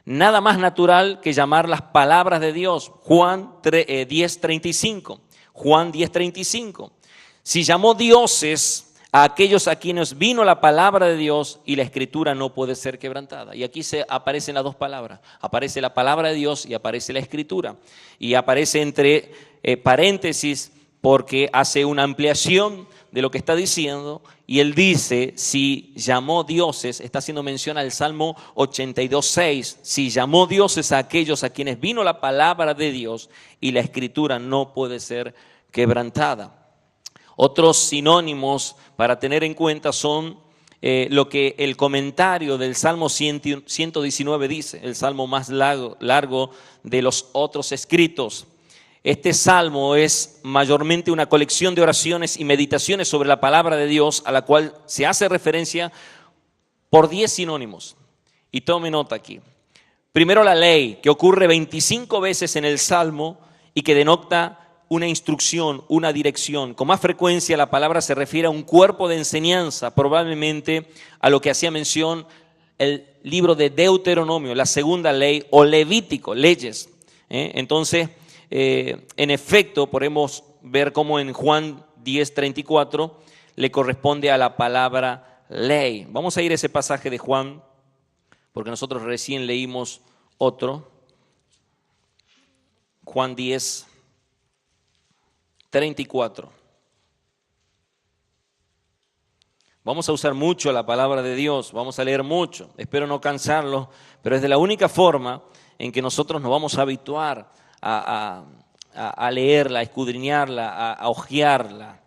Nada más natural que llamar las palabras de Dios. Juan 10:35. Juan 10:35. Si llamó dioses a aquellos a quienes vino la palabra de Dios, y la Escritura no puede ser quebrantada. Y aquí aparecen las dos palabras. Aparece la palabra de Dios y aparece la Escritura. Y aparece entre paréntesis porque hace una ampliación de lo que está diciendo. Y él dice, si llamó dioses, está haciendo mención al Salmo 82:6. Si llamó dioses a aquellos a quienes vino la palabra de Dios, y la Escritura no puede ser quebrantada. Otros sinónimos para tener en cuenta son lo que el comentario del Salmo 119 dice, el salmo más largo de los otros escritos. Este salmo es mayormente una colección de oraciones y meditaciones sobre la palabra de Dios, a la cual se hace referencia por 10 sinónimos. Y tome nota aquí. Primero, la ley, que ocurre 25 veces en el salmo y que denota una instrucción, una dirección. Con más frecuencia la palabra se refiere a un cuerpo de enseñanza, probablemente a lo que hacía mención el libro de Deuteronomio, la segunda ley, o Levítico, leyes. Entonces, en efecto, podemos ver cómo en Juan 10:34 le corresponde a la palabra ley. Vamos a ir a ese pasaje de Juan, porque nosotros recién leímos otro. Juan 10:34. Vamos a usar mucho la palabra de Dios, vamos a leer mucho, espero no cansarlo, pero es de la única forma en que nosotros nos vamos a habituar a leerla, a escudriñarla, a hojearla.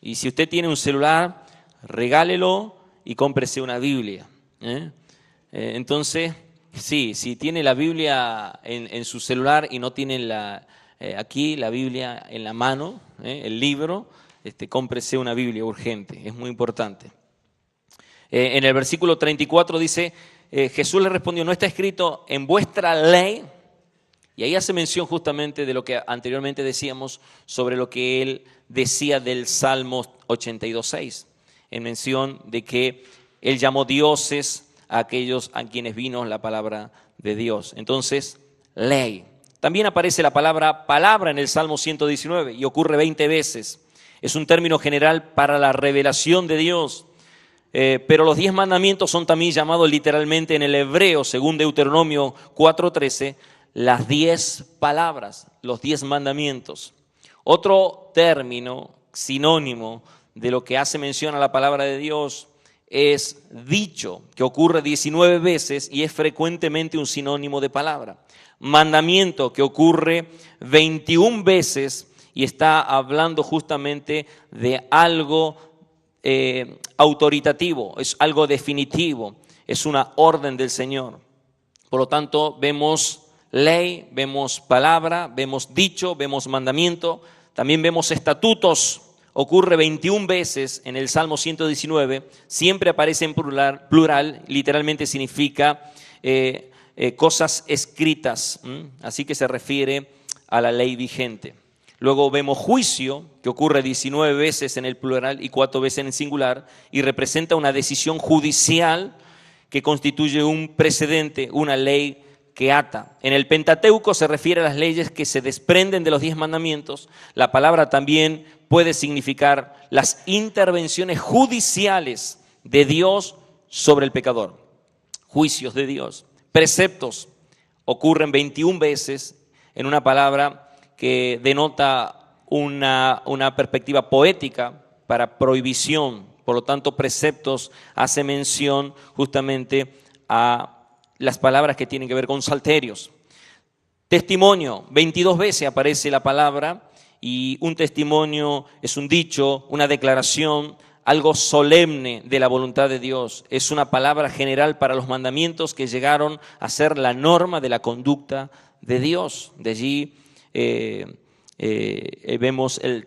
Y si usted tiene un celular, regálelo y cómprese una Biblia. Entonces, sí, si tiene la Biblia en su celular y no tiene aquí la Biblia en la mano, el libro, cómprese una Biblia urgente, es muy importante. En el versículo 34 dice, Jesús le respondió, ¿no está escrito en vuestra ley? Y ahí hace mención justamente de lo que anteriormente decíamos sobre lo que él decía del Salmo 82:6, en mención de que él llamó dioses a aquellos a quienes vino la palabra de Dios. Entonces, ley. También aparece la palabra en el Salmo 119 y ocurre 20 veces. Es un término general para la revelación de Dios. Pero los 10 mandamientos son también llamados literalmente en el hebreo, según Deuteronomio 4:13, las 10 palabras, los 10 mandamientos. Otro término sinónimo de lo que hace mención a la palabra de Dios es dicho, que ocurre 19 veces y es frecuentemente un sinónimo de palabra. Mandamiento, que ocurre 21 veces y está hablando justamente de algo autoritativo, es algo definitivo, es una orden del Señor. Por lo tanto, vemos ley, vemos palabra, vemos dicho, vemos mandamiento, también vemos estatutos. Ocurre 21 veces en el Salmo 119, siempre aparece en plural, literalmente significa cosas escritas, así que se refiere a la ley vigente. Luego vemos juicio, que ocurre 19 veces en el plural y 4 veces en el singular, y representa una decisión judicial que constituye un precedente, una ley que ata. En el Pentateuco se refiere a las leyes que se desprenden de los 10 mandamientos. La palabra también puede significar las intervenciones judiciales de Dios sobre el pecador. Juicios de Dios. Preceptos ocurren 21 veces en una palabra que denota una perspectiva poética para prohibición. Por lo tanto, preceptos hace mención justamente a las palabras que tienen que ver con salterios. Testimonio, 22 veces aparece la palabra, y un testimonio es un dicho, una declaración, algo solemne de la voluntad de Dios. Es una palabra general para los mandamientos que llegaron a ser la norma de la conducta de Dios. De allí vemos el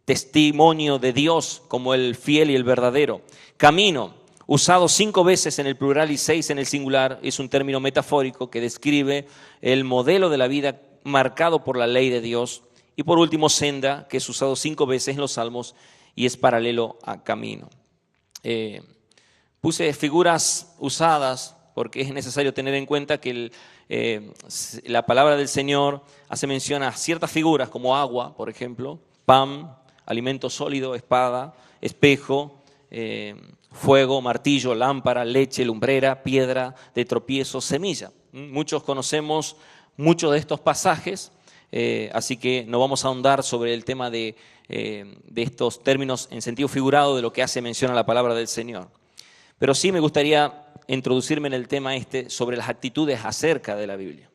testimonio de Dios como el fiel y el verdadero. Camino, usado 5 veces en el plural y 6 en el singular, es un término metafórico que describe el modelo de la vida marcado por la ley de Dios. Y por último, senda, que es usado 5 veces en los Salmos y es paralelo a camino. Puse figuras usadas porque es necesario tener en cuenta que la palabra del Señor hace mención a ciertas figuras como agua, por ejemplo, pan, alimento sólido, espada, espejo, fuego, martillo, lámpara, leche, lumbrera, piedra de tropiezo, semilla. Muchos conocemos muchos de estos pasajes, así que no vamos a ahondar sobre el tema de estos términos en sentido figurado de lo que hace mención a la palabra del Señor. Pero sí me gustaría introducirme en el tema sobre las actitudes acerca de la Biblia.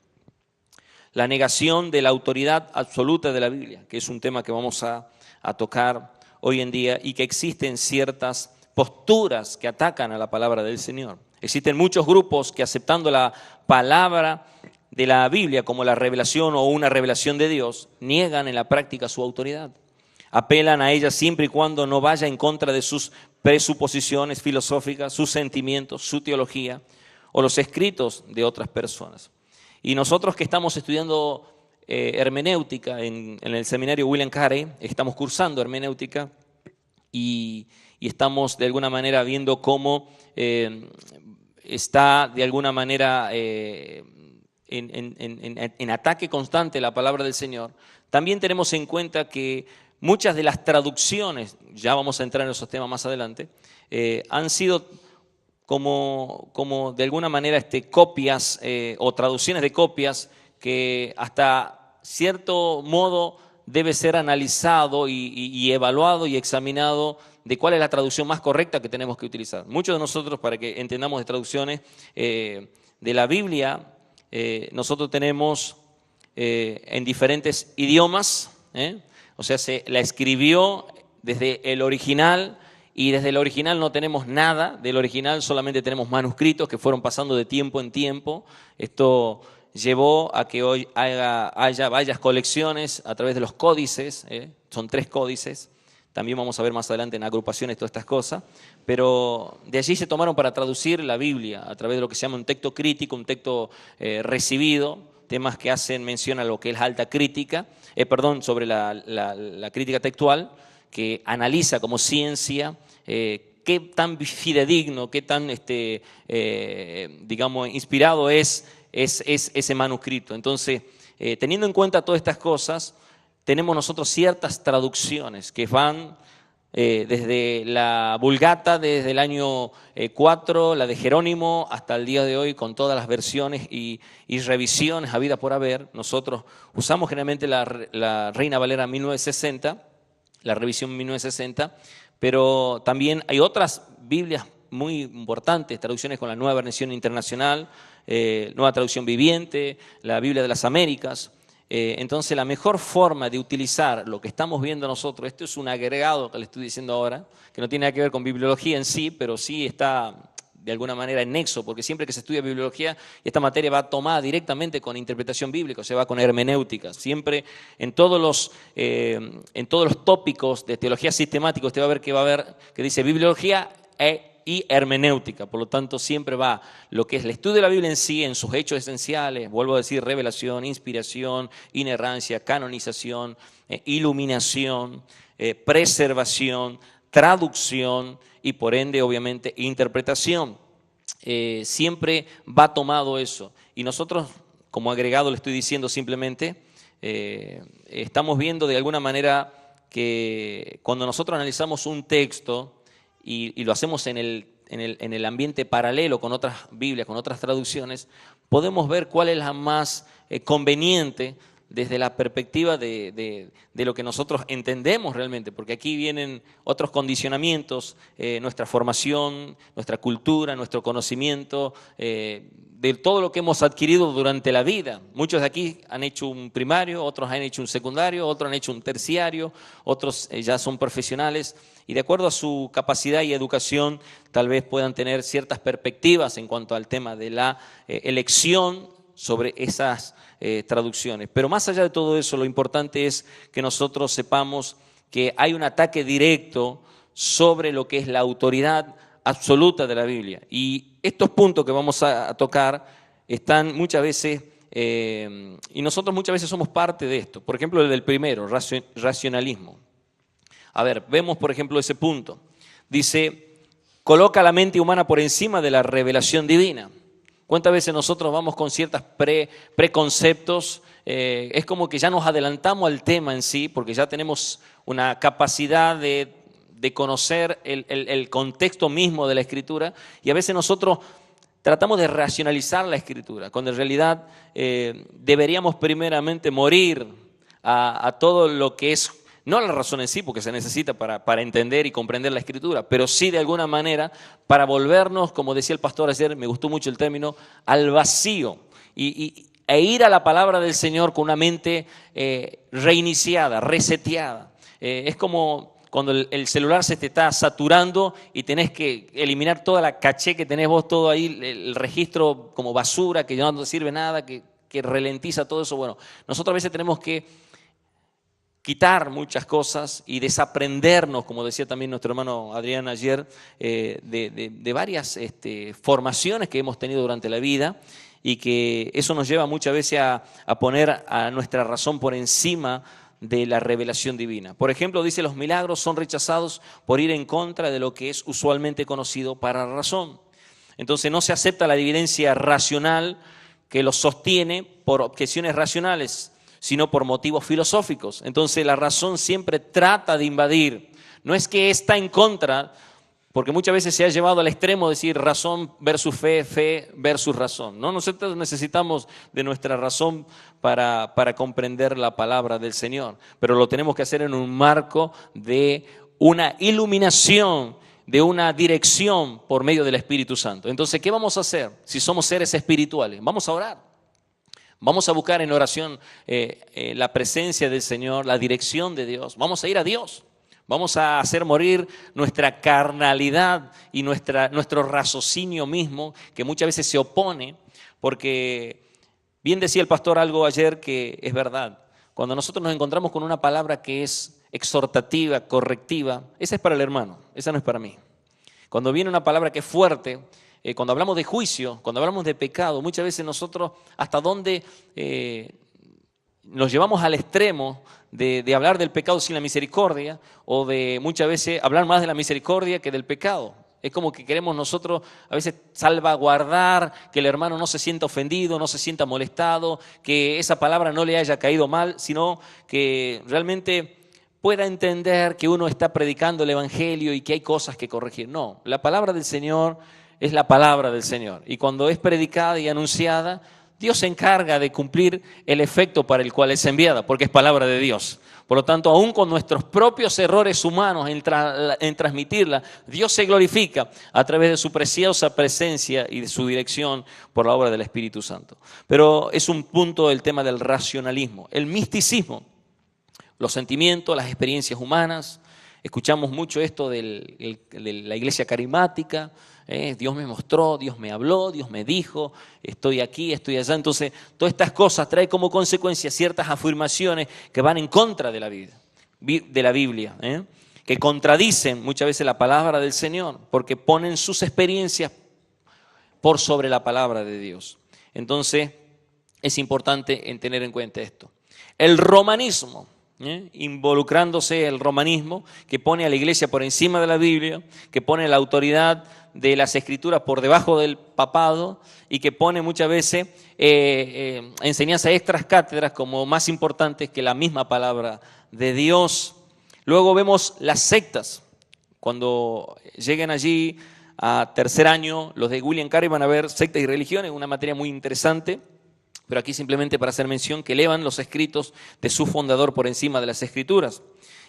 La negación de la autoridad absoluta de la Biblia, que es un tema que vamos a tocar hoy en día y que existen ciertas posturas que atacan a la palabra del Señor. Existen muchos grupos que aceptando la palabra de la Biblia como la revelación o una revelación de Dios, niegan en la práctica su autoridad. Apelan a ella siempre y cuando no vaya en contra de sus presuposiciones filosóficas, sus sentimientos, su teología o los escritos de otras personas. Y nosotros que estamos estudiando hermenéutica en el seminario William Carey, estamos cursando hermenéutica y estamos de alguna manera viendo cómo está de alguna manera en ataque constante la palabra del Señor. También tenemos en cuenta que muchas de las traducciones, ya vamos a entrar en esos temas más adelante, han sido como de alguna manera copias o traducciones de copias que hasta cierto modo debe ser analizado y evaluado y examinado de cuál es la traducción más correcta que tenemos que utilizar. Muchos de nosotros, para que entendamos de traducciones de la Biblia, nosotros tenemos en diferentes idiomas, o sea, se la escribió desde el original y desde el original no tenemos nada, del original solamente tenemos manuscritos que fueron pasando de tiempo en tiempo. Esto llevó a que hoy haya varias colecciones a través de los códices, son 3 códices, también vamos a ver más adelante en agrupaciones todas estas cosas, pero de allí se tomaron para traducir la Biblia a través de lo que se llama un texto crítico, un texto recibido, temas que hacen mención a lo que es la alta crítica, sobre la crítica textual, que analiza como ciencia qué tan fidedigno, qué tan inspirado es ese manuscrito. Entonces, teniendo en cuenta todas estas cosas, tenemos nosotros ciertas traducciones que van desde la Vulgata, desde el año 4, la de Jerónimo, hasta el día de hoy, con todas las versiones y revisiones habidas por haber. Nosotros usamos generalmente la Reina Valera 1960, la revisión 1960, pero también hay otras Biblias muy importantes, traducciones con la Nueva Versión Internacional, Nueva Traducción Viviente, la Biblia de las Américas. Entonces la mejor forma de utilizar lo que estamos viendo nosotros, esto es un agregado que le estoy diciendo ahora, que no tiene nada que ver con bibliología en sí, pero sí está de alguna manera en nexo, porque siempre que se estudia bibliología, esta materia va tomada directamente con interpretación bíblica, o sea, va con hermenéutica. Siempre en todos los tópicos de teología sistemática usted va a ver que dice bibliología y hermenéutica, por lo tanto siempre va lo que es el estudio de la Biblia en sí, en sus hechos esenciales, vuelvo a decir revelación, inspiración, inerrancia, canonización, iluminación, preservación, traducción y por ende obviamente interpretación. Siempre va tomado eso y nosotros como agregado le estoy diciendo simplemente, estamos viendo de alguna manera que cuando nosotros analizamos un texto, y lo hacemos en el ambiente paralelo con otras Biblias, con otras traducciones, podemos ver cuál es la más conveniente desde la perspectiva de lo que nosotros entendemos realmente, porque aquí vienen otros condicionamientos, nuestra formación, nuestra cultura, nuestro conocimiento, de todo lo que hemos adquirido durante la vida. Muchos de aquí han hecho un primario, otros han hecho un secundario, otros han hecho un terciario, otros ya son profesionales y de acuerdo a su capacidad y educación tal vez puedan tener ciertas perspectivas en cuanto al tema de la elección sobre esas traducciones. Pero más allá de todo eso, lo importante es que nosotros sepamos que hay un ataque directo sobre lo que es la autoridad absoluta de la Biblia. Y estos puntos que vamos a tocar están muchas veces, y nosotros muchas veces somos parte de esto. Por ejemplo, el del primero, racionalismo. A ver, vemos por ejemplo ese punto. Dice, coloca la mente humana por encima de la revelación divina. ¿Cuántas veces nosotros vamos con ciertos preconceptos? Es como que ya nos adelantamos al tema en sí, porque ya tenemos una capacidad de conocer el contexto mismo de la Escritura, y a veces nosotros tratamos de racionalizar la Escritura, cuando en realidad deberíamos primeramente morir a todo lo que es, no la razón en sí, porque se necesita para entender y comprender la Escritura, pero sí de alguna manera para volvernos, como decía el pastor ayer, me gustó mucho el término, al vacío, e ir a la palabra del Señor con una mente reiniciada, reseteada. Es como cuando el celular se te está saturando y tenés que eliminar toda la caché que tenés vos, todo ahí, el registro como basura, que ya no te sirve nada, que ralentiza todo eso. Bueno, nosotros a veces tenemos que quitar muchas cosas y desaprendernos, como decía también nuestro hermano Adrián ayer, de varias formaciones que hemos tenido durante la vida, y que eso nos lleva muchas veces a poner a nuestra razón por encima de la revelación divina. Por ejemplo, dice, los milagros son rechazados por ir en contra de lo que es usualmente conocido para la razón. Entonces no se acepta la evidencia racional que los sostiene por objeciones racionales, sino por motivos filosóficos. Entonces la razón siempre trata de invadir. No es que está en contra, porque muchas veces se ha llevado al extremo de decir razón versus fe, fe versus razón. ¿No? Nosotros necesitamos de nuestra razón para comprender la palabra del Señor, pero lo tenemos que hacer en un marco de una iluminación, de una dirección por medio del Espíritu Santo. Entonces, ¿qué vamos a hacer si somos seres espirituales? Vamos a orar. Vamos a buscar en oración la presencia del Señor, la dirección de Dios. Vamos a ir a Dios. Vamos a hacer morir nuestra carnalidad y nuestro raciocinio mismo, que muchas veces se opone, porque bien decía el pastor algo ayer que es verdad. Cuando nosotros nos encontramos con una palabra que es exhortativa, correctiva, esa es para el hermano, esa no es para mí. Cuando viene una palabra que es fuerte, cuando hablamos de juicio, cuando hablamos de pecado, muchas veces nosotros hasta dónde nos llevamos al extremo de hablar del pecado sin la misericordia, o de muchas veces hablar más de la misericordia que del pecado. Es como que queremos nosotros a veces salvaguardar que el hermano no se sienta ofendido, no se sienta molestado, que esa palabra no le haya caído mal, sino que realmente pueda entender que uno está predicando el Evangelio y que hay cosas que corregir. No, la palabra del Señor es la palabra del Señor, y cuando es predicada y anunciada, Dios se encarga de cumplir el efecto para el cual es enviada, porque es palabra de Dios. Por lo tanto, aún con nuestros propios errores humanos en transmitirla, Dios se glorifica a través de su preciosa presencia y de su dirección por la obra del Espíritu Santo. Pero es un punto el tema del racionalismo, el misticismo, los sentimientos, las experiencias humanas. Escuchamos mucho esto de la iglesia carismática. Dios me mostró, Dios me habló, Dios me dijo, estoy aquí, estoy allá. Entonces, todas estas cosas traen como consecuencia ciertas afirmaciones que van en contra de la Biblia, que contradicen muchas veces la palabra del Señor, porque ponen sus experiencias por sobre la palabra de Dios. Entonces, es importante tener en cuenta esto. El romanismo, involucrándose el romanismo, que pone a la iglesia por encima de la Biblia, que pone la autoridad de las Escrituras por debajo del papado, y que pone muchas veces enseñanzas extras cátedras como más importantes que la misma palabra de Dios. Luego vemos las sectas. Cuando lleguen allí a tercer año, los de William Carey van a ver sectas y religiones, una materia muy interesante. Pero aquí simplemente para hacer mención que elevan los escritos de su fundador por encima de las Escrituras.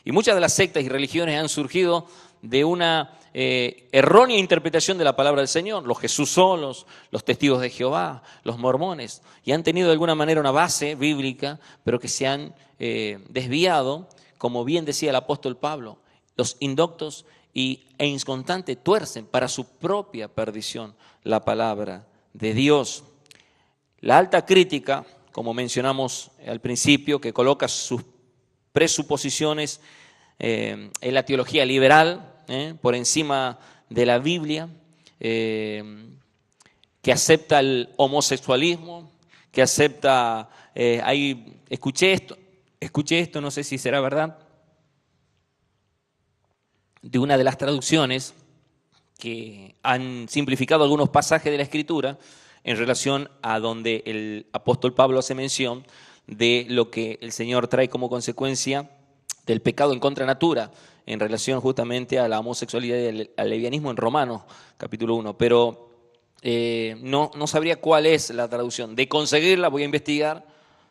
Y muchas de las sectas y religiones han surgido de una errónea interpretación de la palabra del Señor. Los Jesús solos, los testigos de Jehová, los mormones, y han tenido de alguna manera una base bíblica, pero que se han desviado, como bien decía el apóstol Pablo. Los indoctos e inconstantes tuercen para su propia perdición la palabra de Dios. La alta crítica, como mencionamos al principio, que coloca sus presuposiciones en la teología liberal por encima de la Biblia, que acepta el homosexualismo, que acepta, escuché esto, no sé si será verdad, de una de las traducciones que han simplificado algunos pasajes de la Escritura en relación a donde el apóstol Pablo hace mención de lo que el Señor trae como consecuencia del pecado en contra natura, en relación justamente a la homosexualidad y al lesbianismo en Romanos, capítulo 1. Pero no sabría cuál es la traducción. De conseguirla voy a investigar,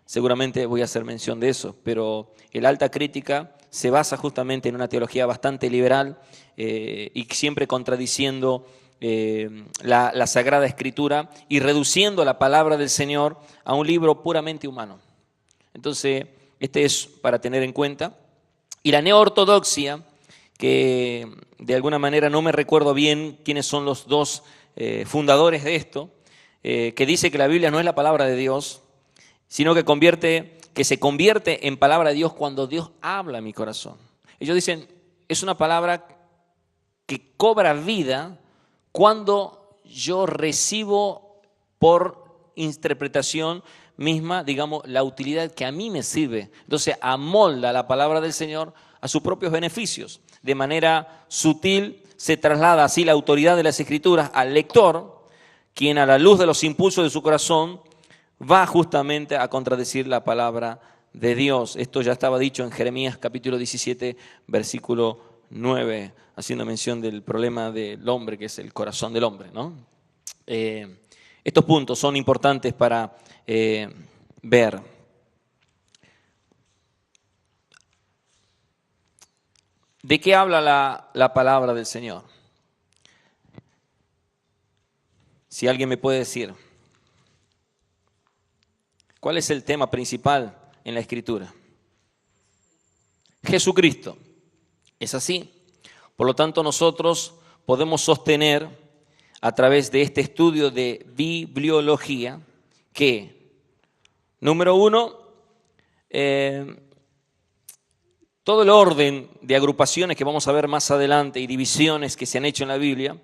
seguramente voy a hacer mención de eso, pero el Alta Crítica se basa justamente en una teología bastante liberal y siempre contradiciendo la Sagrada Escritura y reduciendo la palabra del Señor a un libro puramente humano. Entonces, este es para tener en cuenta. Y la neoortodoxia, que de alguna manera no me recuerdo bien quiénes son los dos fundadores de esto, que dice que la Biblia no es la palabra de Dios, sino que se convierte en palabra de Dios cuando Dios habla a mi corazón. Ellos dicen, es una palabra que cobra vida cuando yo recibo por interpretación misma, digamos, la utilidad que a mí me sirve. Entonces amolda la palabra del Señor a sus propios beneficios. De manera sutil se traslada así la autoridad de las Escrituras al lector, quien a la luz de los impulsos de su corazón va justamente a contradecir la palabra de Dios. Esto ya estaba dicho en Jeremías capítulo 17, versículo 9, haciendo mención del problema del hombre, que es el corazón del hombre, ¿no? Estos puntos son importantes para ver. ¿De qué habla la palabra del Señor? Si alguien me puede decir, ¿cuál es el tema principal en la Escritura? Jesucristo. ¿Es así? Por lo tanto, nosotros podemos sostener a través de este estudio de bibliología que, número uno, todo el orden de agrupaciones que vamos a ver más adelante y divisiones que se han hecho en la Biblia,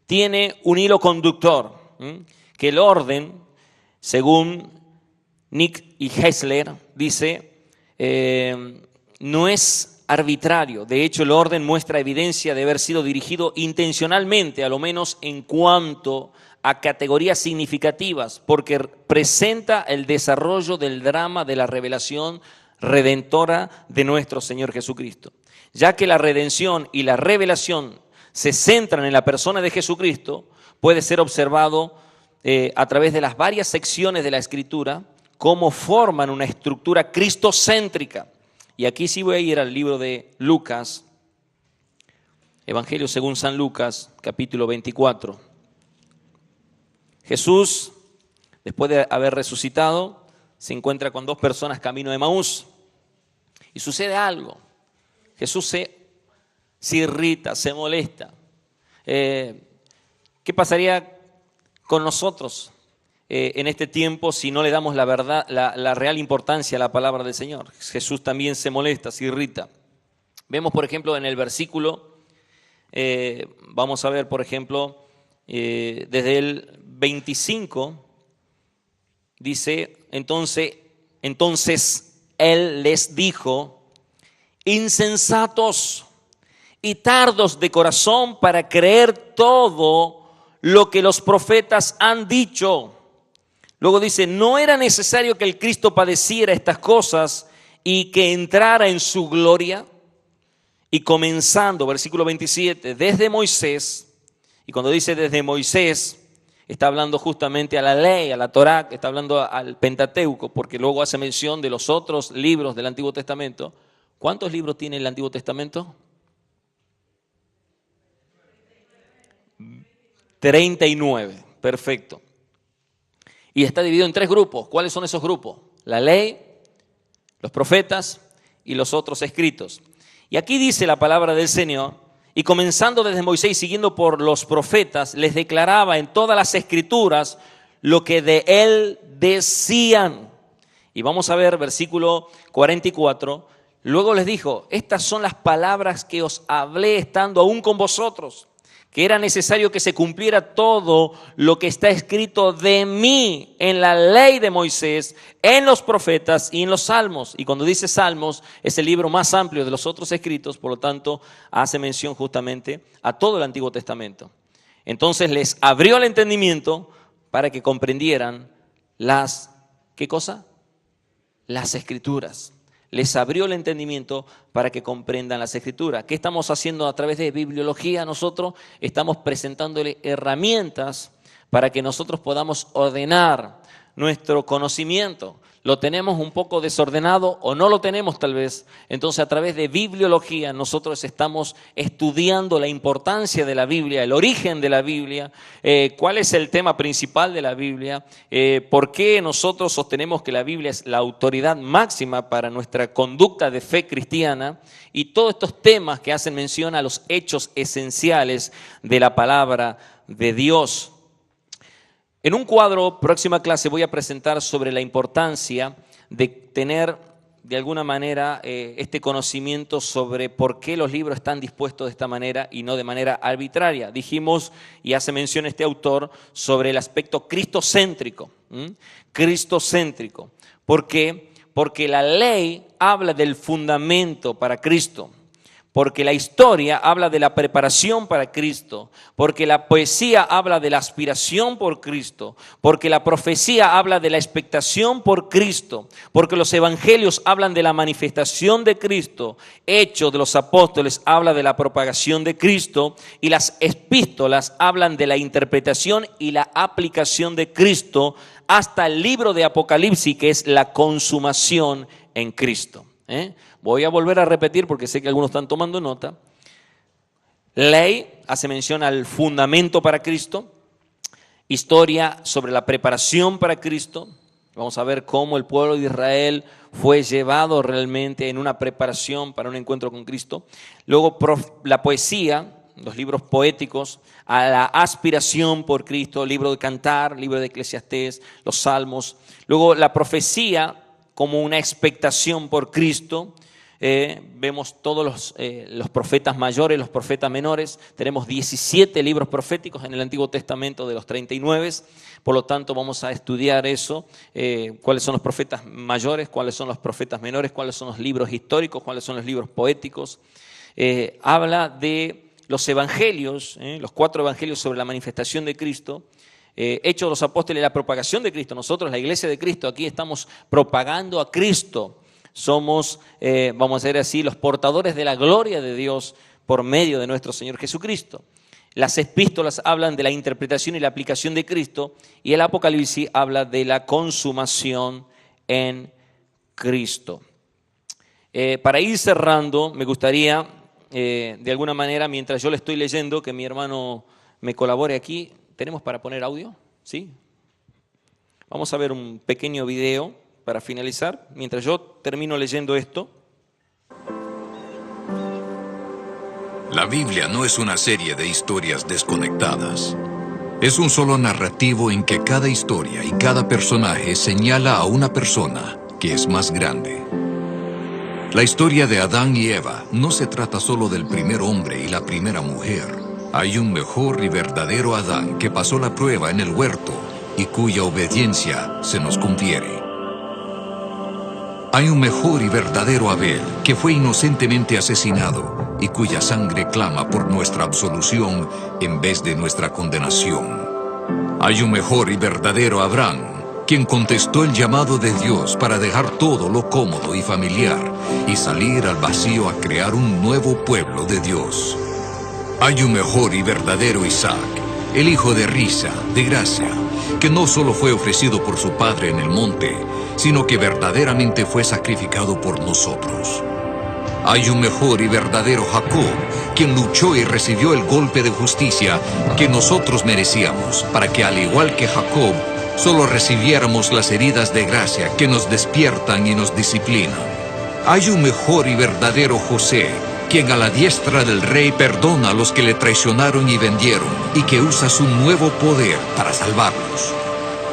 tiene un hilo conductor, que el orden, según Nick y Hessler, dice, no es arbitrario. De hecho, el orden muestra evidencia de haber sido dirigido intencionalmente, a lo menos en cuanto a categorías significativas, porque presenta el desarrollo del drama de la revelación redentora de nuestro Señor Jesucristo. Ya que la redención y la revelación se centran en la persona de Jesucristo, puede ser observado a través de las varias secciones de la Escritura cómo forman una estructura cristocéntrica. Y aquí sí voy a ir al libro de Lucas, Evangelio según San Lucas, capítulo 24. Jesús, después de haber resucitado, se encuentra con dos personas camino de Emaús. Y sucede algo. Jesús se irrita, se molesta. ¿Qué pasaría con nosotros en este tiempo si no le damos la verdad, la real importancia a la palabra del Señor? Jesús también se molesta, se irrita. Vemos, por ejemplo, en el versículo, vamos a ver, por ejemplo, desde el 25, dice, entonces Él les dijo, insensatos y tardos de corazón para creer todo lo que los profetas han dicho. Luego dice, no era necesario que el Cristo padeciera estas cosas y que entrara en su gloria. Y comenzando, versículo 27, desde Moisés, y cuando dice desde Moisés, está hablando justamente a la ley, a la Torá, está hablando al Pentateuco, porque luego hace mención de los otros libros del Antiguo Testamento. ¿Cuántos libros tiene el Antiguo Testamento? 39, perfecto. Y está dividido en tres grupos. ¿Cuáles son esos grupos? La ley, los profetas y los otros escritos. Y aquí dice la palabra del Señor, y comenzando desde Moisés y siguiendo por los profetas, les declaraba en todas las escrituras lo que de él decían. Y vamos a ver versículo 44. Luego les dijo, estas son las palabras que os hablé estando aún con vosotros, que era necesario que se cumpliera todo lo que está escrito de mí en la ley de Moisés, en los profetas y en los salmos. Y cuando dice salmos, es el libro más amplio de los otros escritos, por lo tanto, hace mención justamente a todo el Antiguo Testamento. Entonces les abrió el entendimiento para que comprendieran ¿qué cosa? Las Escrituras. Les abrió el entendimiento para que comprendan las Escrituras. ¿Qué estamos haciendo a través de bibliología? Nosotros estamos presentándole herramientas para que nosotros podamos ordenar nuestro conocimiento. Lo tenemos un poco desordenado o no lo tenemos tal vez. Entonces a través de bibliología nosotros estamos estudiando la importancia de la Biblia, el origen de la Biblia, cuál es el tema principal de la Biblia, por qué nosotros sostenemos que la Biblia es la autoridad máxima para nuestra conducta de fe cristiana y todos estos temas que hacen mención a los hechos esenciales de la palabra de Dios. En un cuadro, próxima clase, voy a presentar sobre la importancia de tener, de alguna manera, este conocimiento sobre por qué los libros están dispuestos de esta manera y no de manera arbitraria. Dijimos, y hace mención este autor, sobre el aspecto cristocéntrico. Cristocéntrico. ¿Por qué? Porque la ley habla del fundamento para Cristo. Porque la historia habla de la preparación para Cristo, porque la poesía habla de la aspiración por Cristo, porque la profecía habla de la expectación por Cristo, porque los evangelios hablan de la manifestación de Cristo, Hechos de los Apóstoles habla de la propagación de Cristo y las epístolas hablan de la interpretación y la aplicación de Cristo hasta el libro de Apocalipsis, que es la consumación en Cristo. Voy a volver a repetir porque sé que algunos están tomando nota. Ley hace mención al fundamento para Cristo. Historia sobre la preparación para Cristo. Vamos a ver cómo el pueblo de Israel fue llevado realmente en una preparación para un encuentro con Cristo. Luego la poesía, los libros poéticos, a la aspiración por Cristo, libro de Cantar, libro de Eclesiastés, los Salmos. Luego la profecía como una expectación por Cristo. Vemos todos los profetas mayores, los profetas menores. Tenemos 17 libros proféticos en el Antiguo Testamento de los 39. Por lo tanto, vamos a estudiar eso. Cuáles son los profetas mayores, cuáles son los profetas menores, cuáles son los libros históricos, cuáles son los libros poéticos. Habla de los evangelios, los 4 evangelios sobre la manifestación de Cristo. Hechos de los Apóstoles, la propagación de Cristo. Nosotros, la iglesia de Cristo, aquí estamos propagando a Cristo. Somos, vamos a decir así, los portadores de la gloria de Dios por medio de nuestro Señor Jesucristo. Las epístolas hablan de la interpretación y la aplicación de Cristo y el Apocalipsis habla de la consumación en Cristo. Para ir cerrando, me gustaría, de alguna manera, mientras yo le estoy leyendo, que mi hermano me colabore aquí. ¿Tenemos para poner audio? ¿Sí? Vamos a ver un pequeño video para finalizar, mientras yo termino leyendo esto. La Biblia no es una serie de historias desconectadas. Es un solo narrativo en que cada historia y cada personaje señala a una persona que es más grande. La historia de Adán y Eva no se trata solo del primer hombre y la primera mujer. Hay un mejor y verdadero Adán que pasó la prueba en el huerto y cuya obediencia se nos confiere. Hay un mejor y verdadero Abel que fue inocentemente asesinado y cuya sangre clama por nuestra absolución en vez de nuestra condenación. Hay un mejor y verdadero Abraham, quien contestó el llamado de Dios para dejar todo lo cómodo y familiar y salir al vacío a crear un nuevo pueblo de Dios. Hay un mejor y verdadero Isaac, el hijo de risa, de gracia, que no solo fue ofrecido por su padre en el monte, sino que verdaderamente fue sacrificado por nosotros. Hay un mejor y verdadero Jacob, quien luchó y recibió el golpe de justicia que nosotros merecíamos, para que al igual que Jacob, solo recibiéramos las heridas de gracia que nos despiertan y nos disciplinan. Hay un mejor y verdadero José, quien a la diestra del rey perdona a los que le traicionaron y vendieron, y que usa su nuevo poder para salvarlos.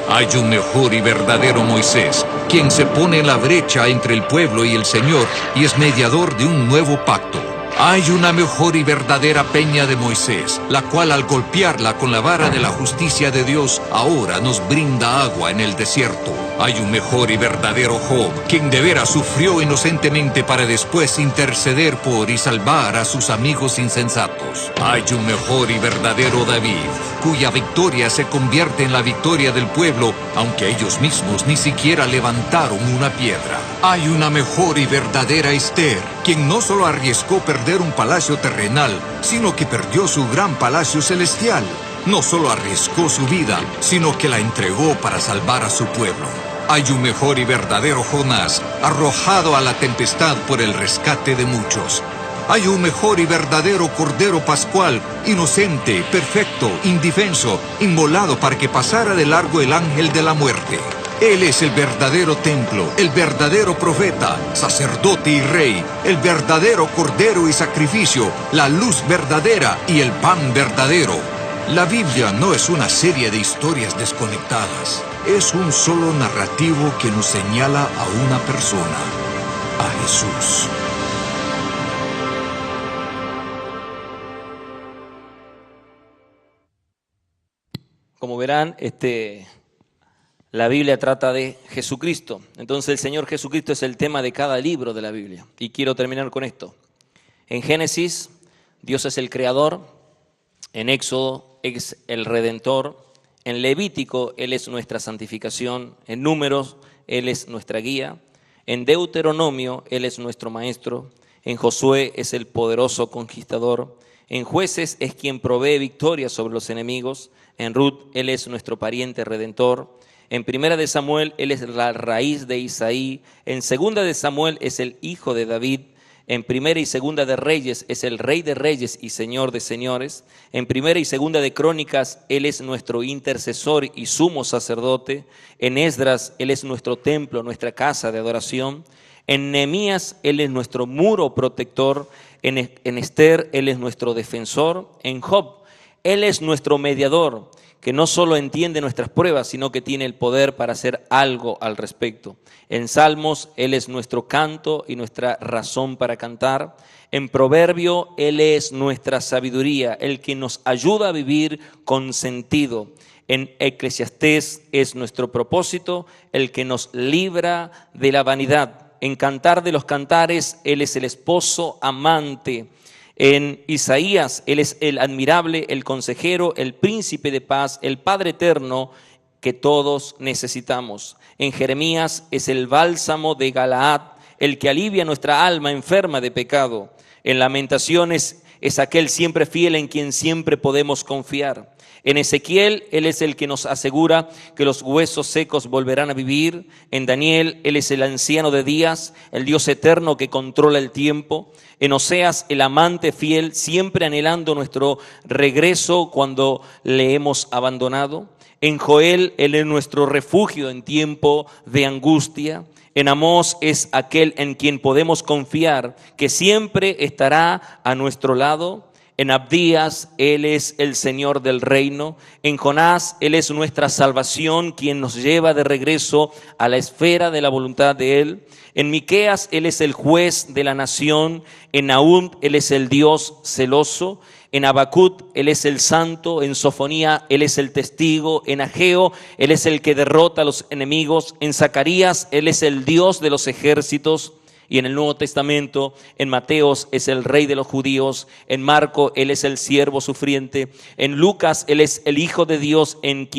Hay un mejor y verdadero Moisés, quien se pone en la brecha entre el pueblo y el Señor y es mediador de un nuevo pacto. Hay una mejor y verdadera peña de Moisés, la cual al golpearla con la vara de la justicia de Dios, ahora nos brinda agua en el desierto. Hay un mejor y verdadero Job, quien de veras sufrió inocentemente para después interceder por y salvar a sus amigos insensatos. Hay un mejor y verdadero David, cuya victoria se convierte en la victoria del pueblo, aunque ellos mismos ni siquiera levantaron una piedra. Hay una mejor y verdadera Esther, quien no solo arriesgó perder un palacio terrenal, sino que perdió su gran palacio celestial. No solo arriesgó su vida, sino que la entregó para salvar a su pueblo. Hay un mejor y verdadero Jonás, arrojado a la tempestad por el rescate de muchos. Hay un mejor y verdadero Cordero Pascual, inocente, perfecto, indefenso, inmolado para que pasara de largo el ángel de la muerte. Él es el verdadero templo, el verdadero profeta, sacerdote y rey, el verdadero cordero y sacrificio, la luz verdadera y el pan verdadero. La Biblia no es una serie de historias desconectadas. Es un solo narrativo que nos señala a una persona, a Jesús. Como verán, la Biblia trata de Jesucristo. Entonces el Señor Jesucristo es el tema de cada libro de la Biblia. Y quiero terminar con esto. En Génesis, Dios es el creador. En Éxodo es el Redentor. En Levítico, Él es nuestra santificación. En Números, Él es nuestra guía. En Deuteronomio, Él es nuestro maestro. En Josué es el poderoso conquistador. En Jueces es quien provee victoria sobre los enemigos. En Ruth, Él es nuestro pariente redentor. En Primera de Samuel, Él es la raíz de Isaí. En Segunda de Samuel, es el hijo de David. En Primera y Segunda de Reyes, es el Rey de Reyes y Señor de Señores. En Primera y Segunda de Crónicas, Él es nuestro intercesor y sumo sacerdote. En Esdras, Él es nuestro templo, nuestra casa de adoración. En Nehemías, Él es nuestro muro protector. En Esther, Él es nuestro defensor. En Job, Él es nuestro mediador, que no solo entiende nuestras pruebas, sino que tiene el poder para hacer algo al respecto. En Salmos, Él es nuestro canto y nuestra razón para cantar. En Proverbio, Él es nuestra sabiduría, el que nos ayuda a vivir con sentido. En Eclesiastés es nuestro propósito, el que nos libra de la vanidad. En Cantar de los Cantares, Él es el esposo amante. En Isaías, Él es el admirable, el consejero, el príncipe de paz, el Padre eterno que todos necesitamos. En Jeremías es el bálsamo de Galaad, el que alivia nuestra alma enferma de pecado. En Lamentaciones es aquel siempre fiel en quien siempre podemos confiar. En Ezequiel, Él es el que nos asegura que los huesos secos volverán a vivir. En Daniel, Él es el anciano de días, el Dios eterno que controla el tiempo. En Oseas, el amante fiel, siempre anhelando nuestro regreso cuando le hemos abandonado. En Joel, Él es nuestro refugio en tiempo de angustia. En Amós es aquel en quien podemos confiar, que siempre estará a nuestro lado. En Abdías, Él es el Señor del reino. En Jonás, Él es nuestra salvación, quien nos lleva de regreso a la esfera de la voluntad de Él. En Miqueas, Él es el juez de la nación. En Nahum, Él es el Dios celoso. En Habacuc, Él es el santo. En Sofonía, Él es el testigo. En Ageo, Él es el que derrota a los enemigos. En Zacarías, Él es el Dios de los ejércitos. Y en el Nuevo Testamento, en Mateos, es el rey de los judíos. En Marco, Él es el siervo sufriente. En Lucas, Él es el Hijo de Dios en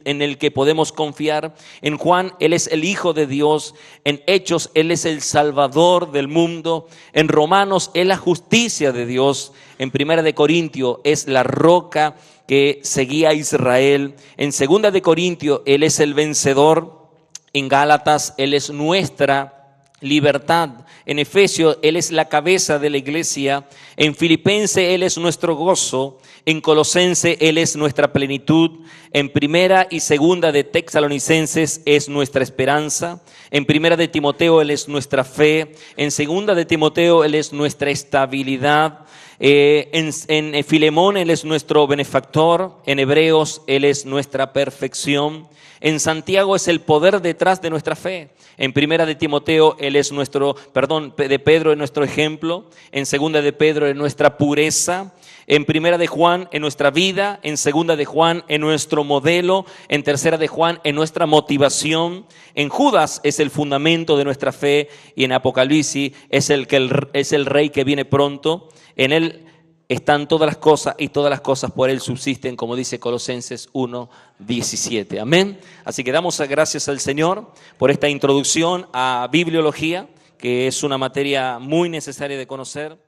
el que podemos confiar. En Juan, Él es el Hijo de Dios. En Hechos, Él es el Salvador del mundo. En Romanos, es la justicia de Dios. En Primera de Corintios, es la roca que seguía a Israel. En Segunda de Corintios, Él es el vencedor. En Gálatas, Él es nuestra libertad. En Efesios, Él es la cabeza de la iglesia. En Filipenses, Él es nuestro gozo. En Colosenses, Él es nuestra plenitud. En Primera y Segunda de Tesalonicenses es nuestra esperanza. En Primera de Timoteo, Él es nuestra fe. En Segunda de Timoteo, Él es nuestra estabilidad. En Filemón Él es nuestro benefactor, en Hebreos Él es nuestra perfección, en Santiago es el poder detrás de nuestra fe, en Primera de Timoteo Él es de Pedro es nuestro ejemplo, en Segunda de Pedro es nuestra pureza, en Primera de Juan en nuestra vida, en Segunda de Juan en nuestro modelo, en Tercera de Juan en nuestra motivación, en Judas es el fundamento de nuestra fe y en Apocalipsis es el rey que viene pronto. En Él están todas las cosas y todas las cosas por Él subsisten, como dice Colosenses 1:17. Amén. Así que damos gracias al Señor por esta introducción a bibliología, que es una materia muy necesaria de conocer.